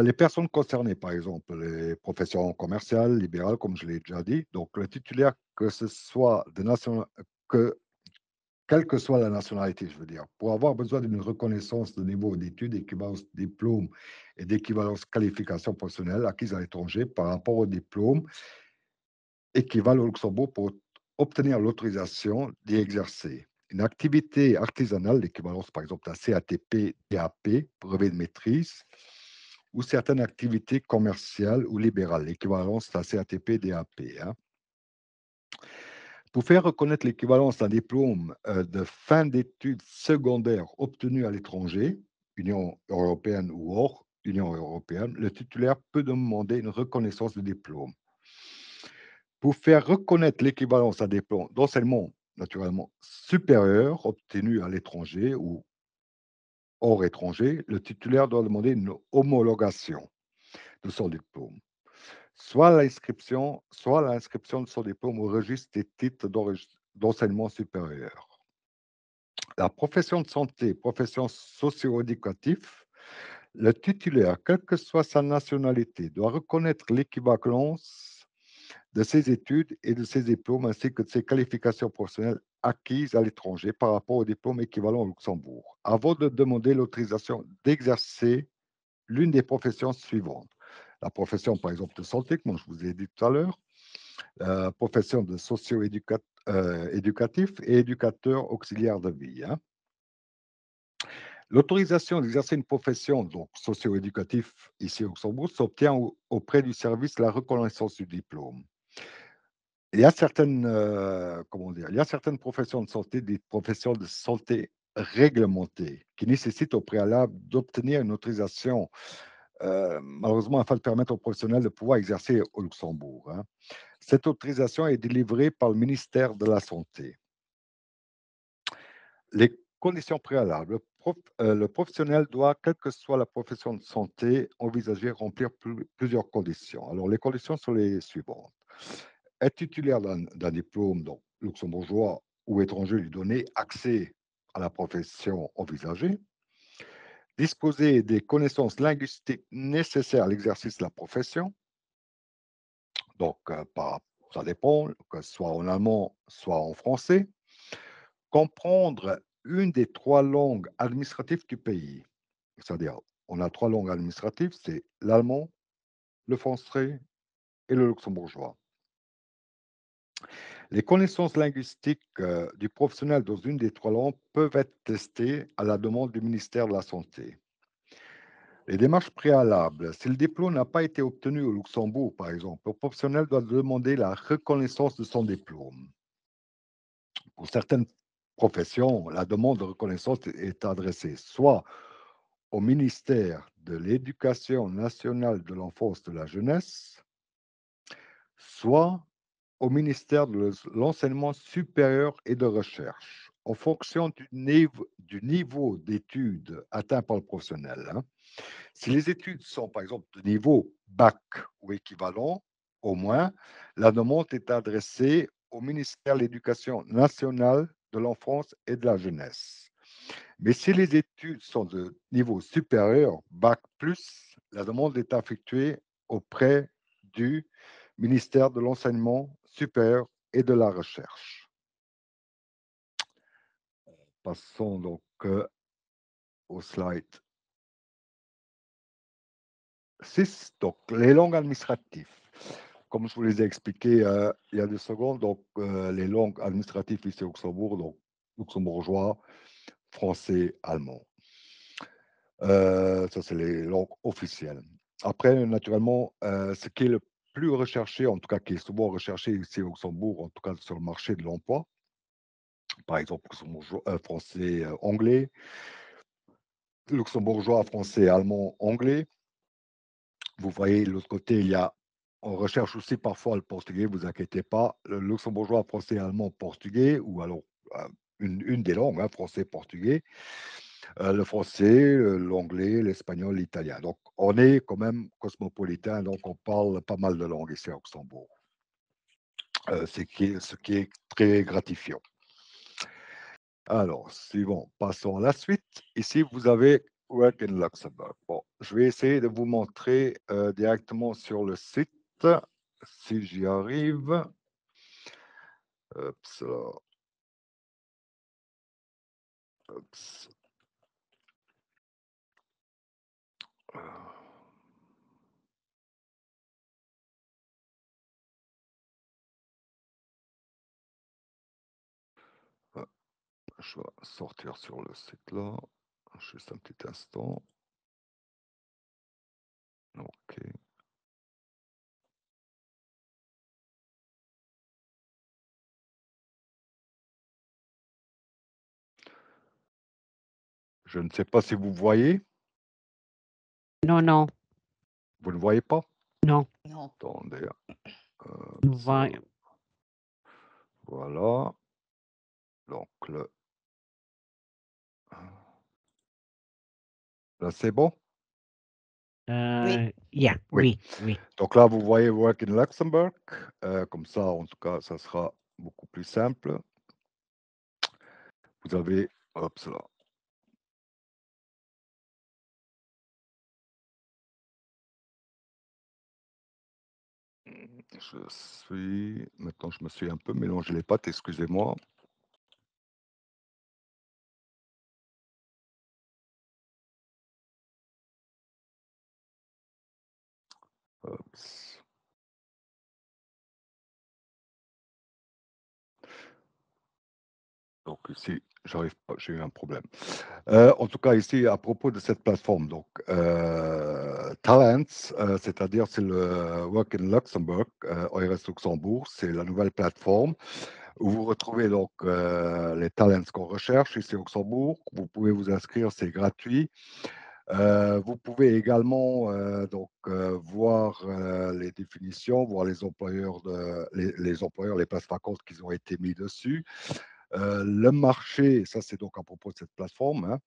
Les personnes concernées, par exemple, les professions commerciales, libérales, comme je l'ai déjà dit, donc le titulaire, que ce soit de nation que quelle que soit la nationalité, je veux dire, pour avoir besoin d'une reconnaissance de niveau d'études, d'équivalence diplôme et d'équivalence qualification professionnelle acquise à l'étranger par rapport au diplôme équivalent au Luxembourg pour obtenir l'autorisation d'y exercer. Une activité artisanale, l'équivalence par exemple d'un CATP, DAP, brevet de maîtrise, ou certaines activités commerciales ou libérales, l'équivalence d'un CATP, DAP, hein. Pour faire reconnaître l'équivalence d'un diplôme de fin d'études secondaires obtenu à l'étranger, Union européenne ou hors Union européenne, le titulaire peut demander une reconnaissance de diplôme. Pour faire reconnaître l'équivalence d'un diplôme d'enseignement naturellement supérieur obtenu à l'étranger ou hors étranger, le titulaire doit demander une homologation de son diplôme, soit l'inscription de son diplôme au registre des titres d'enseignement supérieur. La profession de santé, profession socio-éducative, le titulaire, quelle que soit sa nationalité, doit reconnaître l'équivalence de ses études et de ses diplômes, ainsi que de ses qualifications professionnelles acquises à l'étranger par rapport au diplôme équivalent au Luxembourg, avant de demander l'autorisation d'exercer l'une des professions suivantes. La profession, par exemple, de santé, comme je vous ai dit tout à l'heure, la profession de socio-éducatif et éducateur auxiliaire de vie, hein. L'autorisation d'exercer une profession donc socio-éducative ici au Luxembourg s'obtient auprès du service de la reconnaissance du diplôme. Il y a certaines, comment dire? Il y a certaines professions de santé, des professions de santé réglementées, qui nécessitent au préalable d'obtenir une autorisation, malheureusement afin de permettre aux professionnels de pouvoir exercer au Luxembourg, hein. Cette autorisation est délivrée par le ministère de la Santé. Les conditions préalables, le professionnel doit, quelle que soit la profession de santé, envisager remplir plusieurs conditions. Alors les conditions sont les suivantes: être titulaire d'un diplôme donc luxembourgeois ou étranger lui donner accès à la profession envisagée, disposer des connaissances linguistiques nécessaires à l'exercice de la profession, donc ça dépend, que ce soit en allemand, soit en français, comprendre une des 3 langues administratives du pays. C'est-à-dire, on a 3 langues administratives, c'est l'allemand, le français et le luxembourgeois. Les connaissances linguistiques, du professionnel dans une des 3 langues peuvent être testées à la demande du ministère de la santé. Les démarches préalables, si le diplôme n'a pas été obtenu au Luxembourg, par exemple, le professionnel doit demander la reconnaissance de son diplôme. Pour certaines professions, la demande de reconnaissance est adressée soit au ministère de l'Éducation nationale de l'enfance et de la jeunesse, soit au ministère de l'enseignement supérieur et de recherche, en fonction du niveau d'études atteint par le professionnel, hein. Si les études sont, par exemple, de niveau bac ou équivalent, au moins, la demande est adressée au ministère de l'Éducation nationale de l'enfance et de la jeunesse. Mais si les études sont de niveau supérieur, bac plus, la demande est effectuée auprès du ministère de l'enseignement supérieur et de la recherche. Passons donc au slide 6, donc les langues administratives. Comme je vous les ai expliquées il y a 2 secondes, donc les langues administratives ici au Luxembourg, donc luxembourgeois, français, allemand. Ça, c'est les langues officielles. Après, naturellement, ce qui est le plus recherché, en tout cas qui est souvent recherché ici au Luxembourg, en tout cas sur le marché de l'emploi, par exemple, luxembourgeois, français, anglais, luxembourgeois, français, allemand, anglais. Vous voyez, de l'autre côté, on recherche aussi parfois le portugais, vous inquiétez pas. Le luxembourgeois, français, allemand, portugais, ou alors une des langues, hein, français, portugais, le français, l'anglais, l'espagnol, l'italien. Donc, on est quand même cosmopolitain, donc on parle pas mal de langues ici au Luxembourg, ce qui est très gratifiant. Alors, suivant, passons à la suite. Ici, vous avez Work in Luxembourg. Bon, je vais essayer de vous montrer directement sur le site, si j'y arrive. Oups, oups. Euh, Je vais sortir sur le site là. Juste un petit instant. OK. Je ne sais pas si vous voyez. Non, non, Vous ne voyez pas? non. Non. Attendez. Nous Oups, voyons. voilà. Donc, là, c'est bon? Oui. Yeah, Oui. oui, oui. Donc là, vous voyez Work in Luxembourg. Comme ça, en tout cas, ça sera beaucoup plus simple. Vous avez, hop, là. Maintenant, je me suis un peu mélangé les pattes, excusez-moi. Oups. Donc ici, j'arrive pas, j'ai eu un problème. En tout cas, ici, à propos de cette plateforme, donc Talents, c'est-à-dire c'est le Work in Luxembourg, ORS Luxembourg, c'est la nouvelle plateforme où vous retrouvez donc les talents qu'on recherche ici au Luxembourg. Vous pouvez vous inscrire, c'est gratuit. Vous pouvez également donc voir les définitions, voir les employeurs, les places vacantes qui ont été mis dessus. Le marché, ça c'est donc à propos de cette plateforme, hein.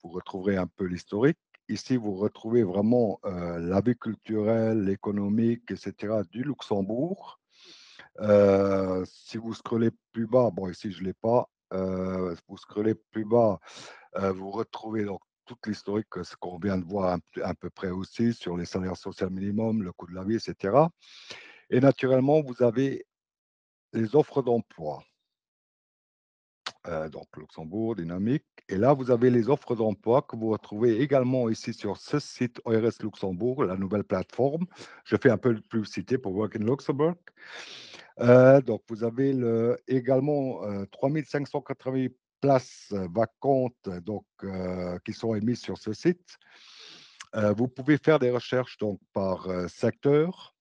Vous retrouverez un peu l'historique. Ici, vous retrouvez vraiment la vie culturelle, économique, etc. du Luxembourg. Si vous scrollez plus bas, bon ici je ne l'ai pas, vous scrollez plus bas, vous retrouvez donc toute l'historique, ce qu'on vient de voir à peu près aussi sur les salaires sociaux minimum, le coût de la vie, etc. Et naturellement, vous avez les offres d'emploi. donc Luxembourg, dynamique. Et là, vous avez les offres d'emploi que vous retrouvez également ici sur ce site ORS Luxembourg, la nouvelle plateforme. Je fais un peu de publicité pour Work in Luxembourg. Donc, vous avez également 3580 places vacantes donc, qui sont émises sur ce site. Vous pouvez faire des recherches donc, par secteur,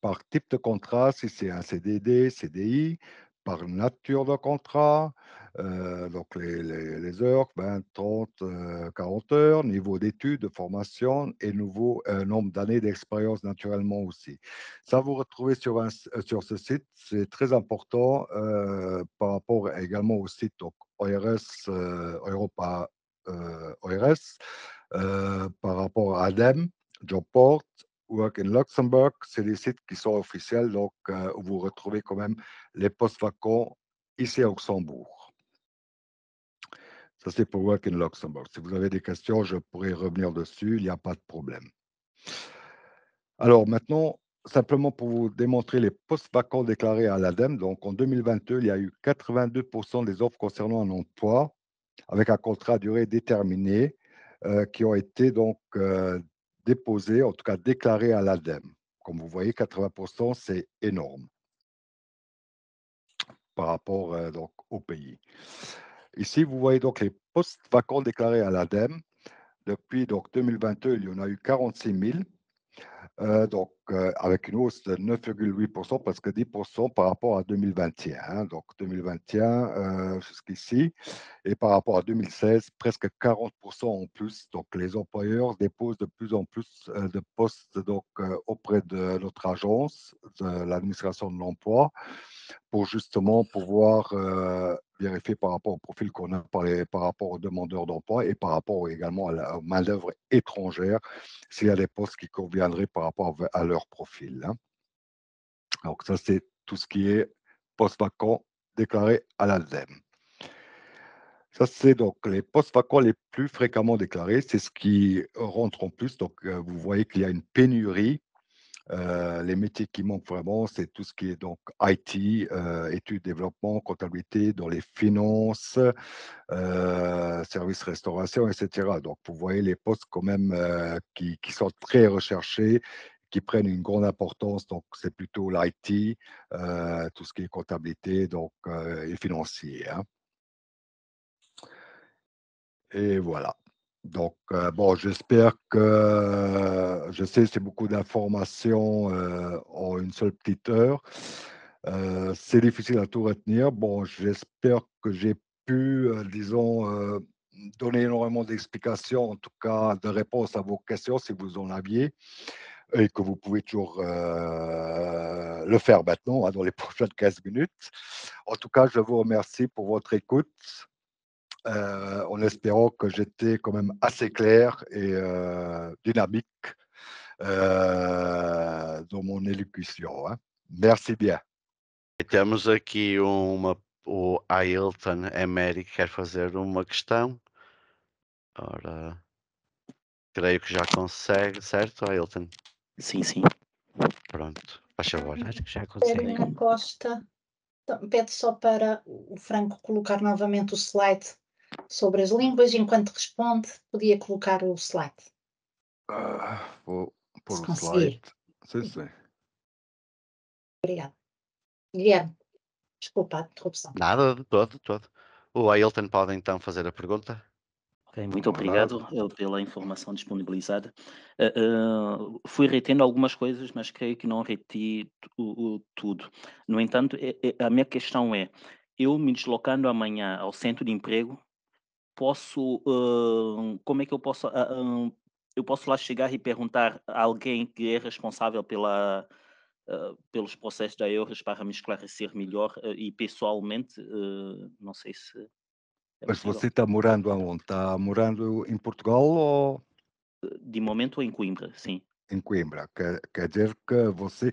par type de contrat, si c'est un CDD, CDI, par nature de contrat, donc les heures, 20, 30, 40 heures, niveau d'études, de formation et nouveau nombre d'années d'expérience naturellement aussi. Ça, vous retrouvez sur ce site, c'est très important par rapport également au site donc, ORS, Europa ORS, par rapport à ADEME, Jobport, Work in Luxembourg, c'est des sites qui sont officiels, donc où vous retrouvez quand même les postes vacants ici à Luxembourg. Ça, c'est pour Work in Luxembourg. Si vous avez des questions, je pourrais revenir dessus, il n'y a pas de problème. Alors maintenant, simplement pour vous démontrer les postes vacants déclarés à l'ADEME, donc en 2022, il y a eu 82% des offres concernant un emploi avec un contrat à durée déterminée qui ont été donc déposés, en tout cas déclarés à l'ADEME. Comme vous voyez, 80%, c'est énorme par rapport donc, au pays. Ici, vous voyez donc les postes vacants déclarés à l'ADEME. Depuis donc, 2022, il y en a eu 46 000. Donc, avec une hausse de 9,8%, presque 10% par rapport à 2021. Hein, donc, 2021 jusqu'ici. Et par rapport à 2016, presque 40% en plus. Donc, les employeurs déposent de plus en plus de postes donc, auprès de notre agence, de l'administration de l'emploi, pour justement pouvoir vérifier par rapport au profil qu'on a par rapport aux demandeurs d'emploi et par rapport également à la main-d'œuvre étrangère, s'il y a des postes qui conviendraient par rapport à leur profil. Hein. Donc, ça, c'est tout ce qui est poste vacant déclaré à l'ADEME. Ça, c'est donc les postes vacants les plus fréquemment déclarés. C'est ce qui rentre en plus. Donc, vous voyez qu'il y a une pénurie. Les métiers qui manquent vraiment, c'est tout ce qui est donc IT, études, développement, comptabilité, dans les finances, services, restauration, etc. Donc, vous voyez les postes quand même qui sont très recherchés, qui prennent une grande importance. Donc, c'est plutôt l'IT, tout ce qui est comptabilité donc, et financier. Hein. Et voilà. Donc, bon, j'espère que, je sais, c'est beaucoup d'informations en une seule petite heure. C'est difficile à tout retenir. Bon, j'espère que j'ai pu, disons, donner énormément d'explications, en tout cas de réponses à vos questions, si vous en aviez, et que vous pouvez toujours le faire maintenant, hein, dans les prochaines 15 minutes. En tout cas, je vous remercie pour votre écoute. En espérant que j'étais quand même assez clair et dynamique dans mon élocution. Hein. Merci bien. Temos aqui o Ailton Emery que quer fazer uma questão. Ora, creio que já consegue, certo, Ailton? Sim, sim. Pronto, faz favor. Acho que já consegue. Carolina Costa pede só para o Franco colocar novamente o slide sobre as línguas. Enquanto responde, podia colocar o slide. Vou pôr Se o conseguir. slide. Sim. Obrigada. Guilherme, desculpa a interrupção. Nada, de todo. O Ailton pode então fazer a pergunta. Ok, muito obrigado pela informação disponibilizada. Fui retendo algumas coisas, mas creio que não reti tudo. No entanto, a minha questão é, eu me deslocando amanhã ao centro de emprego, posso, como é que eu posso, eu posso lá chegar e perguntar a alguém que é responsável pelos processos da EURES para me esclarecer melhor e pessoalmente, não sei se é Mas possível. você está morando aonde? Está morando em Portugal ou De momento em Coimbra, sim. em Coimbra? Quer dizer que você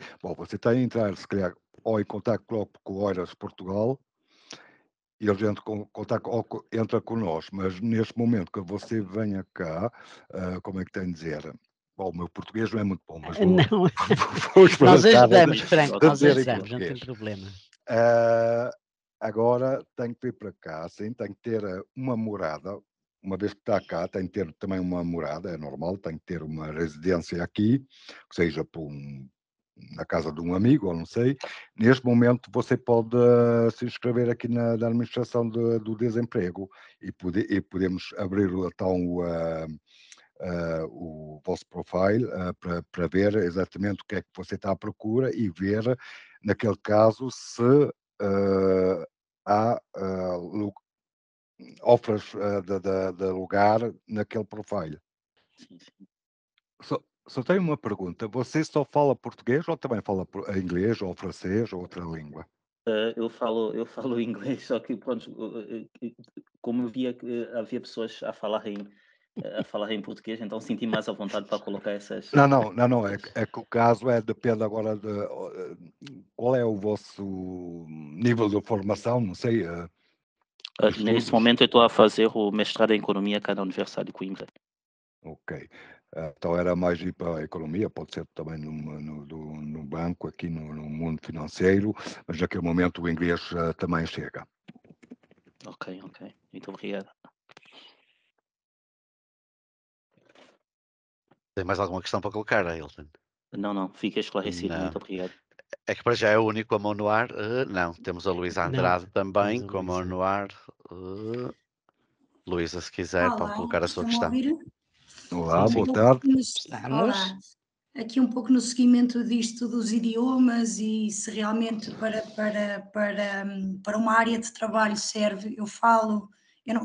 está a entrar, se calhar, ou em contato com o Oiras Portugal, e eles entra connosco, mas neste momento que você venha cá, como é que tem de dizer? Bom, o meu português não é muito bom, mas vou, Não, vou nós experimentar ajudamos, Franco, nós dizer em ajudamos, não tem português. problema. agora tem que vir para cá, sim, tem que ter uma morada. Uma vez que está cá, tem que ter também uma morada, é normal, tem que ter uma residência aqui, que seja na casa de um amigo, ou não sei. Neste momento, você pode se inscrever aqui na administração do desemprego e podemos abrir então o vosso profile para ver exatamente o que é que você está à procura e ver, naquele caso, se há offers de lugar naquele profile. Sim, sim. Só tenho uma pergunta. Você só fala português ou também fala inglês ou francês ou outra língua? Eu falo inglês, só que pronto, como eu via que havia pessoas a falar em português, então senti mais à vontade para colocar essas. Não. É que o caso depende agora de qual é o vosso nível de formação, não sei. De Nesse estudos. momento eu estou a fazer o mestrado em Economia cá na Universidade de Coimbra. Ok. Então era mais ir para a economia, pode ser também no banco, aqui no mundo financeiro, mas naquele momento o inglês também chega. Ok. Muito obrigado. Tem mais alguma questão para colocar, Ailton? Não, fica esclarecido. Não. Muito obrigado. É que para já é o único com a mão no ar. Não, temos a Luísa Andrade também temos a com a mão Luísa. no ar. Luísa, se quiser, pode Olá, colocar a sua estão-me a questão. ouvir? Olá, Sim, boa Um tarde. pouco no- Estamos. Olá. Aqui um pouco no seguimento disto dos idiomas e se realmente para uma área de trabalho serve. Eu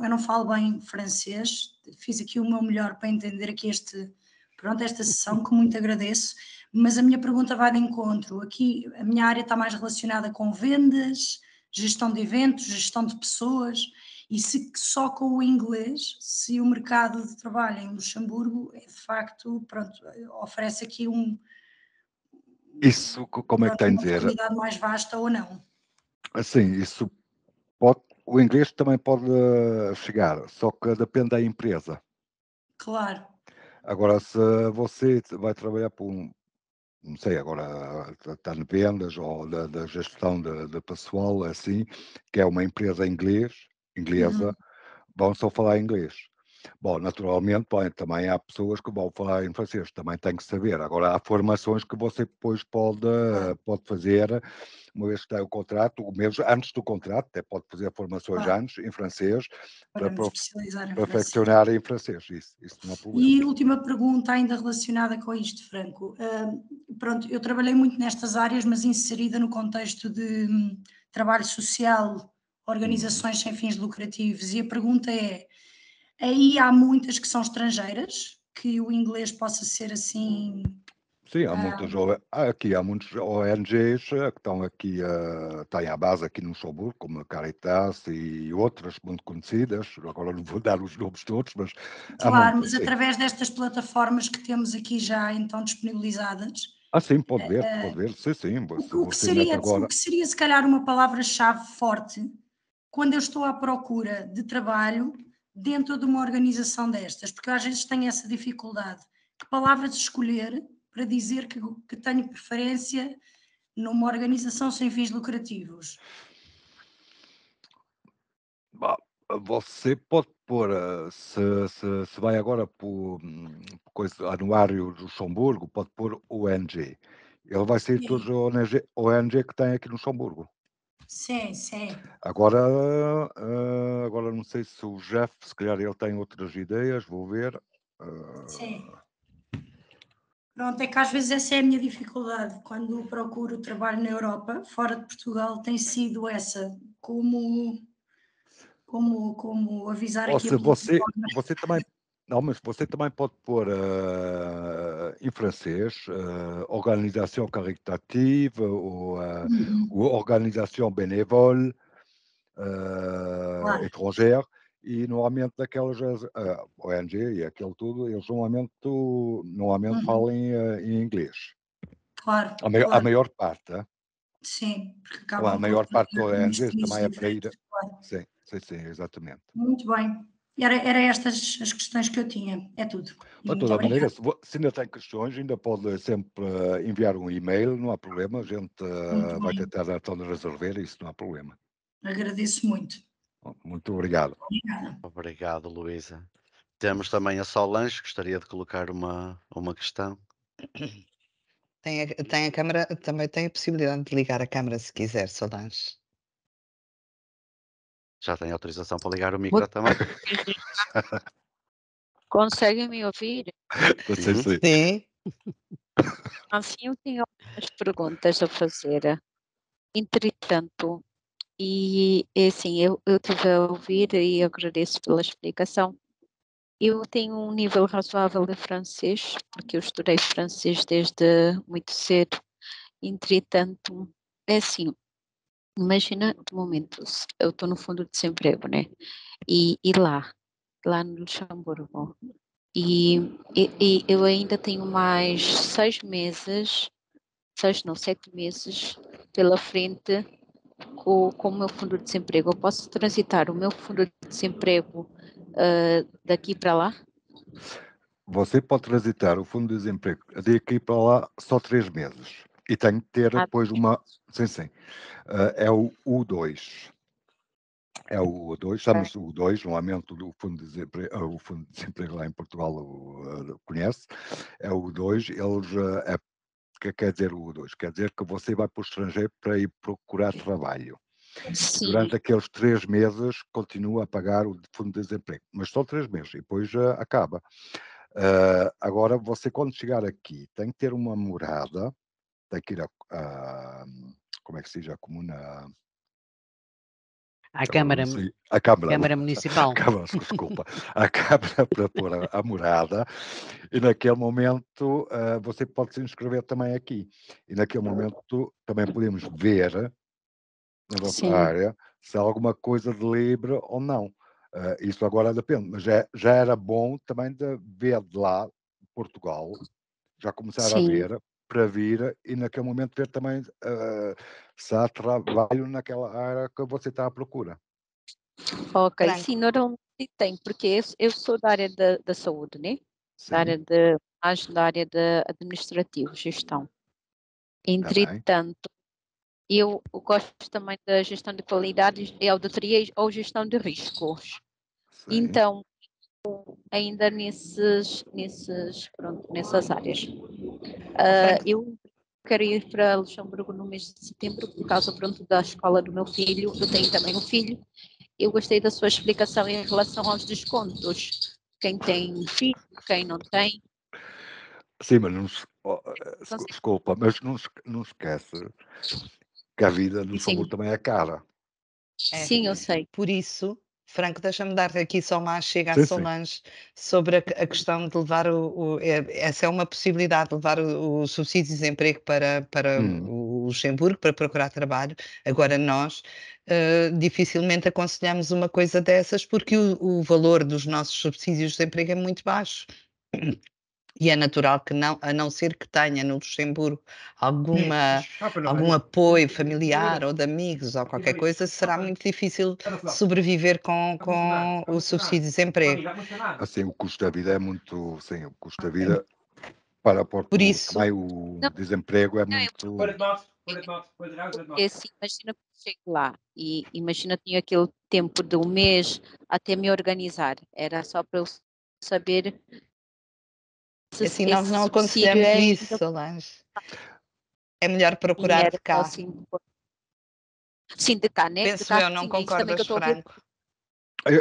não falo bem francês, fiz aqui o meu melhor para entender aqui esta sessão, que muito agradeço, mas a minha pergunta vai de encontro. Aqui a minha área está mais relacionada com vendas, gestão de eventos, gestão de pessoas. E se só com o inglês, se o mercado de trabalho em Luxemburgo é de facto, pronto, oferece aqui Isso, como é que tem a uma dizer? oportunidade mais vasta ou não? Assim, isso pode, o inglês também pode chegar, só que depende da empresa. Claro, Agora, se você vai trabalhar para não sei, agora está em vendas ou da gestão de pessoal, assim, que é uma empresa inglesa, vão só falar inglês. Bom, naturalmente, também há pessoas que vão falar em francês, também tem que saber. Agora, há formações que você depois pode fazer, uma vez que tem o contrato, ou mesmo antes do contrato, até pode fazer formações Claro. antes em francês, para me especializar em francês. perfeccionar em francês, isso não há problema. E última pergunta, ainda relacionada com isto, Franco. Pronto, eu trabalhei muito nestas áreas, mas inserida no contexto de trabalho social, organizações sem fins lucrativos, e a pergunta é: aí há muitas que são estrangeiras, que o inglês possa ser assim. Sim, aqui há muitos ONGs que estão aqui, têm a base aqui no Luxemburgo, como a Caritas e outras muito conhecidas, agora não vou dar os nomes todos, mas há Claro, muitas, mas sim. através destas plataformas que temos aqui já então disponibilizadas, Sim, pode ver, sim, o que você mete seria, agora, se calhar uma palavra-chave forte quando eu estou à procura de trabalho dentro de uma organização destas, porque eu às vezes tenho essa dificuldade. Que palavras escolher para dizer que tenho preferência numa organização sem fins lucrativos? bah, você pode pôr, se vai agora para o anuário do Luxemburgo, pode pôr ONG. Ele vai sair todos os ONG que tem aqui no Luxemburgo. Sim. Agora, agora não sei se o Jeff, se calhar ele tem outras ideias, vou ver. Sim. Pronto, é que às vezes essa é a minha dificuldade quando procuro trabalho na Europa, fora de Portugal, tem sido essa, como avisar Ou aqui a se você, plataforma. você também, não, mas você também pode pôr em francês organisation caritative ou organisation bénévole Claro. étrangère. E normalmente daquelas ONG e aquele tudo, eles normalmente falam em inglês. Claro, A maior parte, sim, porque a acabam por maior parte dos trabalhar nos ONGs países também é para ir. diferentes, claro. Sim, exatamente. Muito bem. Era estas as questões que eu tinha, é tudo. E De muito toda maneira, obrigada. se ainda tem questões, ainda pode sempre enviar um e-mail, não há problema, a gente Muito vai bem. tentar então resolver, isso não há problema. Agradeço muito. Muito obrigado. Obrigada. Obrigado, Luísa. Temos também a Solange, gostaria de colocar uma questão. Tem a câmara, também tem a possibilidade de ligar a câmara se quiser, Solange. Já tem autorização para ligar o micro também? Conseguem me ouvir? Sim, Uhum. sim. Sim, Assim, eu tenho algumas perguntas a fazer. Entretanto, assim, eu estive a ouvir e agradeço pela explicação. Eu tenho um nível razoável de francês, porque eu estudei francês desde muito cedo. Entretanto, é assim, imagina, de momento, eu estou no fundo de desemprego, né? E lá no Luxemburgo, e eu ainda tenho mais 6 meses, 7 meses pela frente com o meu fundo de desemprego. Eu posso transitar o meu fundo de desemprego daqui para lá? Você pode transitar o fundo de desemprego daqui para lá só 3 meses. E tem que ter depois uma. Sim, sim. É o U2. É o U2, chama-se U2, um aumento do fundo de desemprego. O fundo de desemprego lá em Portugal conhece. É o U2. Eles. O que quer dizer o U2? Quer dizer que você vai para o estrangeiro para ir procurar trabalho. Sim, Durante aqueles 3 meses continua a pagar o fundo de desemprego, mas só 3 meses e depois acaba. Agora, você quando chegar aqui tem que ter uma morada, tem que ir como é que se diz, a comuna... À Câmara, A Câmara, Câmara Municipal. a Câmara, desculpa, a Câmara para pôr a morada, e naquele momento você pode se inscrever também aqui, e naquele momento também podemos ver na vossa sim, área se há alguma coisa de livre ou não. Isso agora depende, mas já era bom também de ver de lá, de Portugal, já começar a sim. ver, para vir e naquele momento ver também se há trabalho naquela área que você está à procura. Ok, Franco. sim, normalmente tem, porque eu sou da área da saúde, né? Da área Sim, mais da área de administrativo, gestão. está bem. Entretanto, eu gosto também da gestão de qualidade e auditoria ou gestão de riscos. Sim. Então, ainda pronto, nessas áreas. Eu quero ir para Luxemburgo no mês de setembro por causa, pronto, da escola do meu filho. Eu tenho também um filho. Eu gostei da sua explicação em relação aos descontos. Quem tem filho, quem não tem. Sim, mas não, Não sei. desculpa, mas não esquece que a vida no Sim. Luxemburgo também é cara. Sim, eu sei. Por isso, Franco, deixa-me dar aqui só uma chega à Sim, sim. Solange sobre a questão de levar essa é uma possibilidade de levar o subsídio de desemprego para o Luxemburgo, para procurar trabalho. Agora nós dificilmente aconselhamos uma coisa dessas porque o valor dos nossos subsídios de desemprego é muito baixo. E é natural que não, a não ser que tenha no Luxemburgo algum apoio familiar ou de amigos ou qualquer coisa, será muito difícil sobreviver com o subsídio de desemprego. Assim, o custo da vida é muito, sim, o custo da vida para Por Portugal, isso, também o desemprego é muito... Porque assim, imagina que eu chego lá e imagina que tinha aquele tempo de um mês até me organizar. Era só para eu saber se assim, nós não esse subsídio aconselhamos é isso, ainda Solange. É melhor e procurar era de só cá. assim. Sim, de cá, né? De Penso cá, eu, não sim, é isso também que eu concordas, estou a ver Franco?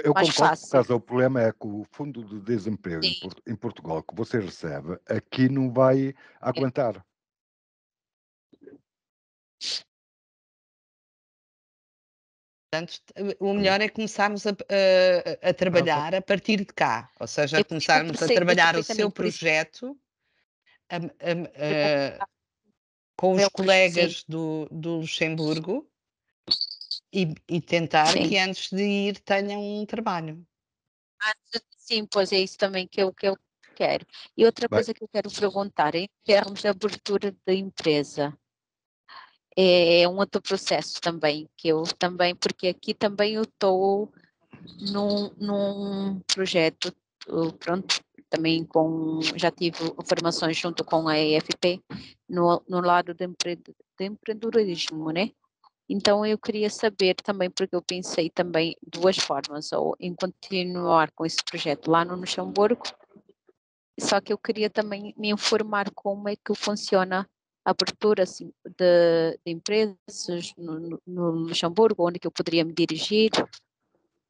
Eu mais concordo, por fácil. causa o problema é que o fundo de desemprego Sim, em Portugal que você recebe, aqui não vai aguentar. Portanto, o melhor é começarmos a trabalhar a partir de cá, ou seja, começarmos a percebo trabalhar o seu perfeitamente, por isso projeto a- eu vou com os sim, colegas do Luxemburgo e tentar sim. que antes de ir tenham um trabalho. Sim, pois é isso também que eu quero. E outra Bem, coisa que eu quero perguntar, em termos de abertura da empresa, é um outro processo também, que eu também, porque aqui também eu estou num projeto, pronto, também já tive formações junto com a EFP, no lado de empreendedorismo, né? Então eu queria saber também, porque eu pensei também duas formas, ou em continuar com esse projeto lá no Luxemburgo, só que eu queria também me informar como é que funciona a abertura assim, de empresas no Luxemburgo, onde que eu poderia me dirigir.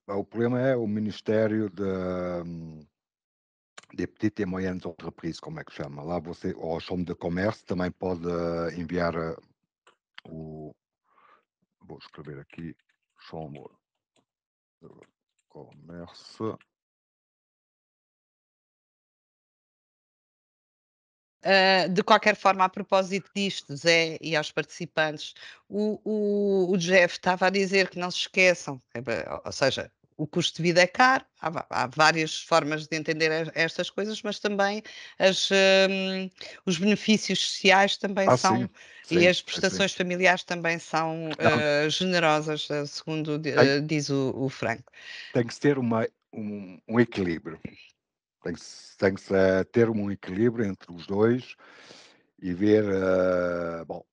O problema é o Ministério des Petites et Moyennes Entreprises, como é que chama? Lá você, ou a Chambre de Comércio, também pode enviar vou escrever aqui, Chambre de Comércio. De qualquer forma, a propósito disto, Zé, e aos participantes, o Jeff estava a dizer que não se esqueçam, ou seja, o custo de vida é caro, há várias formas de entender estas coisas, mas também os benefícios sociais também são, Sim, e sim, as prestações familiares também são generosas, segundo diz o Franco. Tem que se ter um equilíbrio. Tem que se ter um equilíbrio entre os dois e ver. Bom,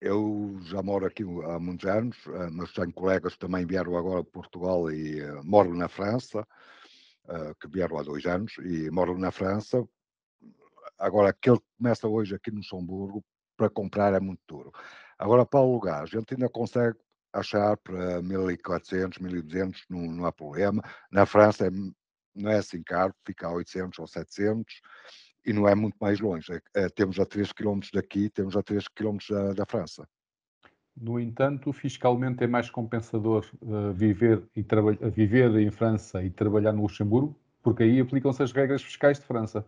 eu já moro aqui há muitos anos, mas tenho colegas que também vieram agora de Portugal e moram na França, que vieram há 2 anos e moram na França. Agora, aquele que começa hoje aqui no Luxemburgo, para comprar é muito duro. Agora, para alugar, a gente ainda consegue achar para 1.400, 1.200, não há problema. Na França não é assim caro, fica a 800 ou 700 e não é muito mais longe. Temos a 3 km daqui, temos a 3 km da França. No entanto, fiscalmente é mais compensador viver em França e trabalhar no Luxemburgo, porque aí aplicam-se as regras fiscais de França.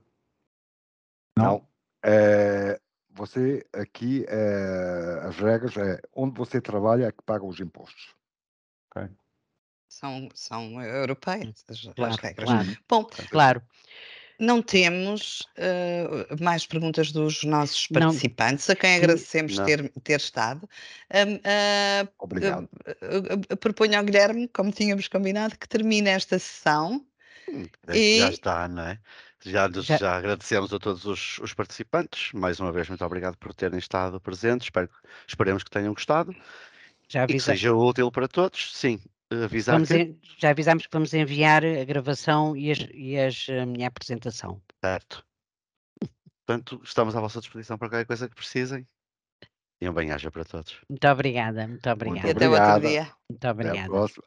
Não. Você aqui, as regras é onde você trabalha é que paga os impostos. Okay. São europeias as regras. Claro. Bom, Claro. não temos mais perguntas dos nossos Não. participantes, a quem agradecemos ter estado. Obrigado. Proponho ao Guilherme, como tínhamos combinado, que termine esta sessão. Já está, não é? Já agradecemos a todos os participantes. Mais uma vez, muito obrigado por terem estado presentes. Esperemos que tenham gostado e que seja útil para todos. Sim, já avisámos que vamos enviar a gravação e a minha apresentação. Certo. Portanto, estamos à vossa disposição para qualquer coisa que precisem. E um bem-aja para todos. Muito obrigada. Muito obrigada. E até outro dia. Muito obrigada. Até a próxima.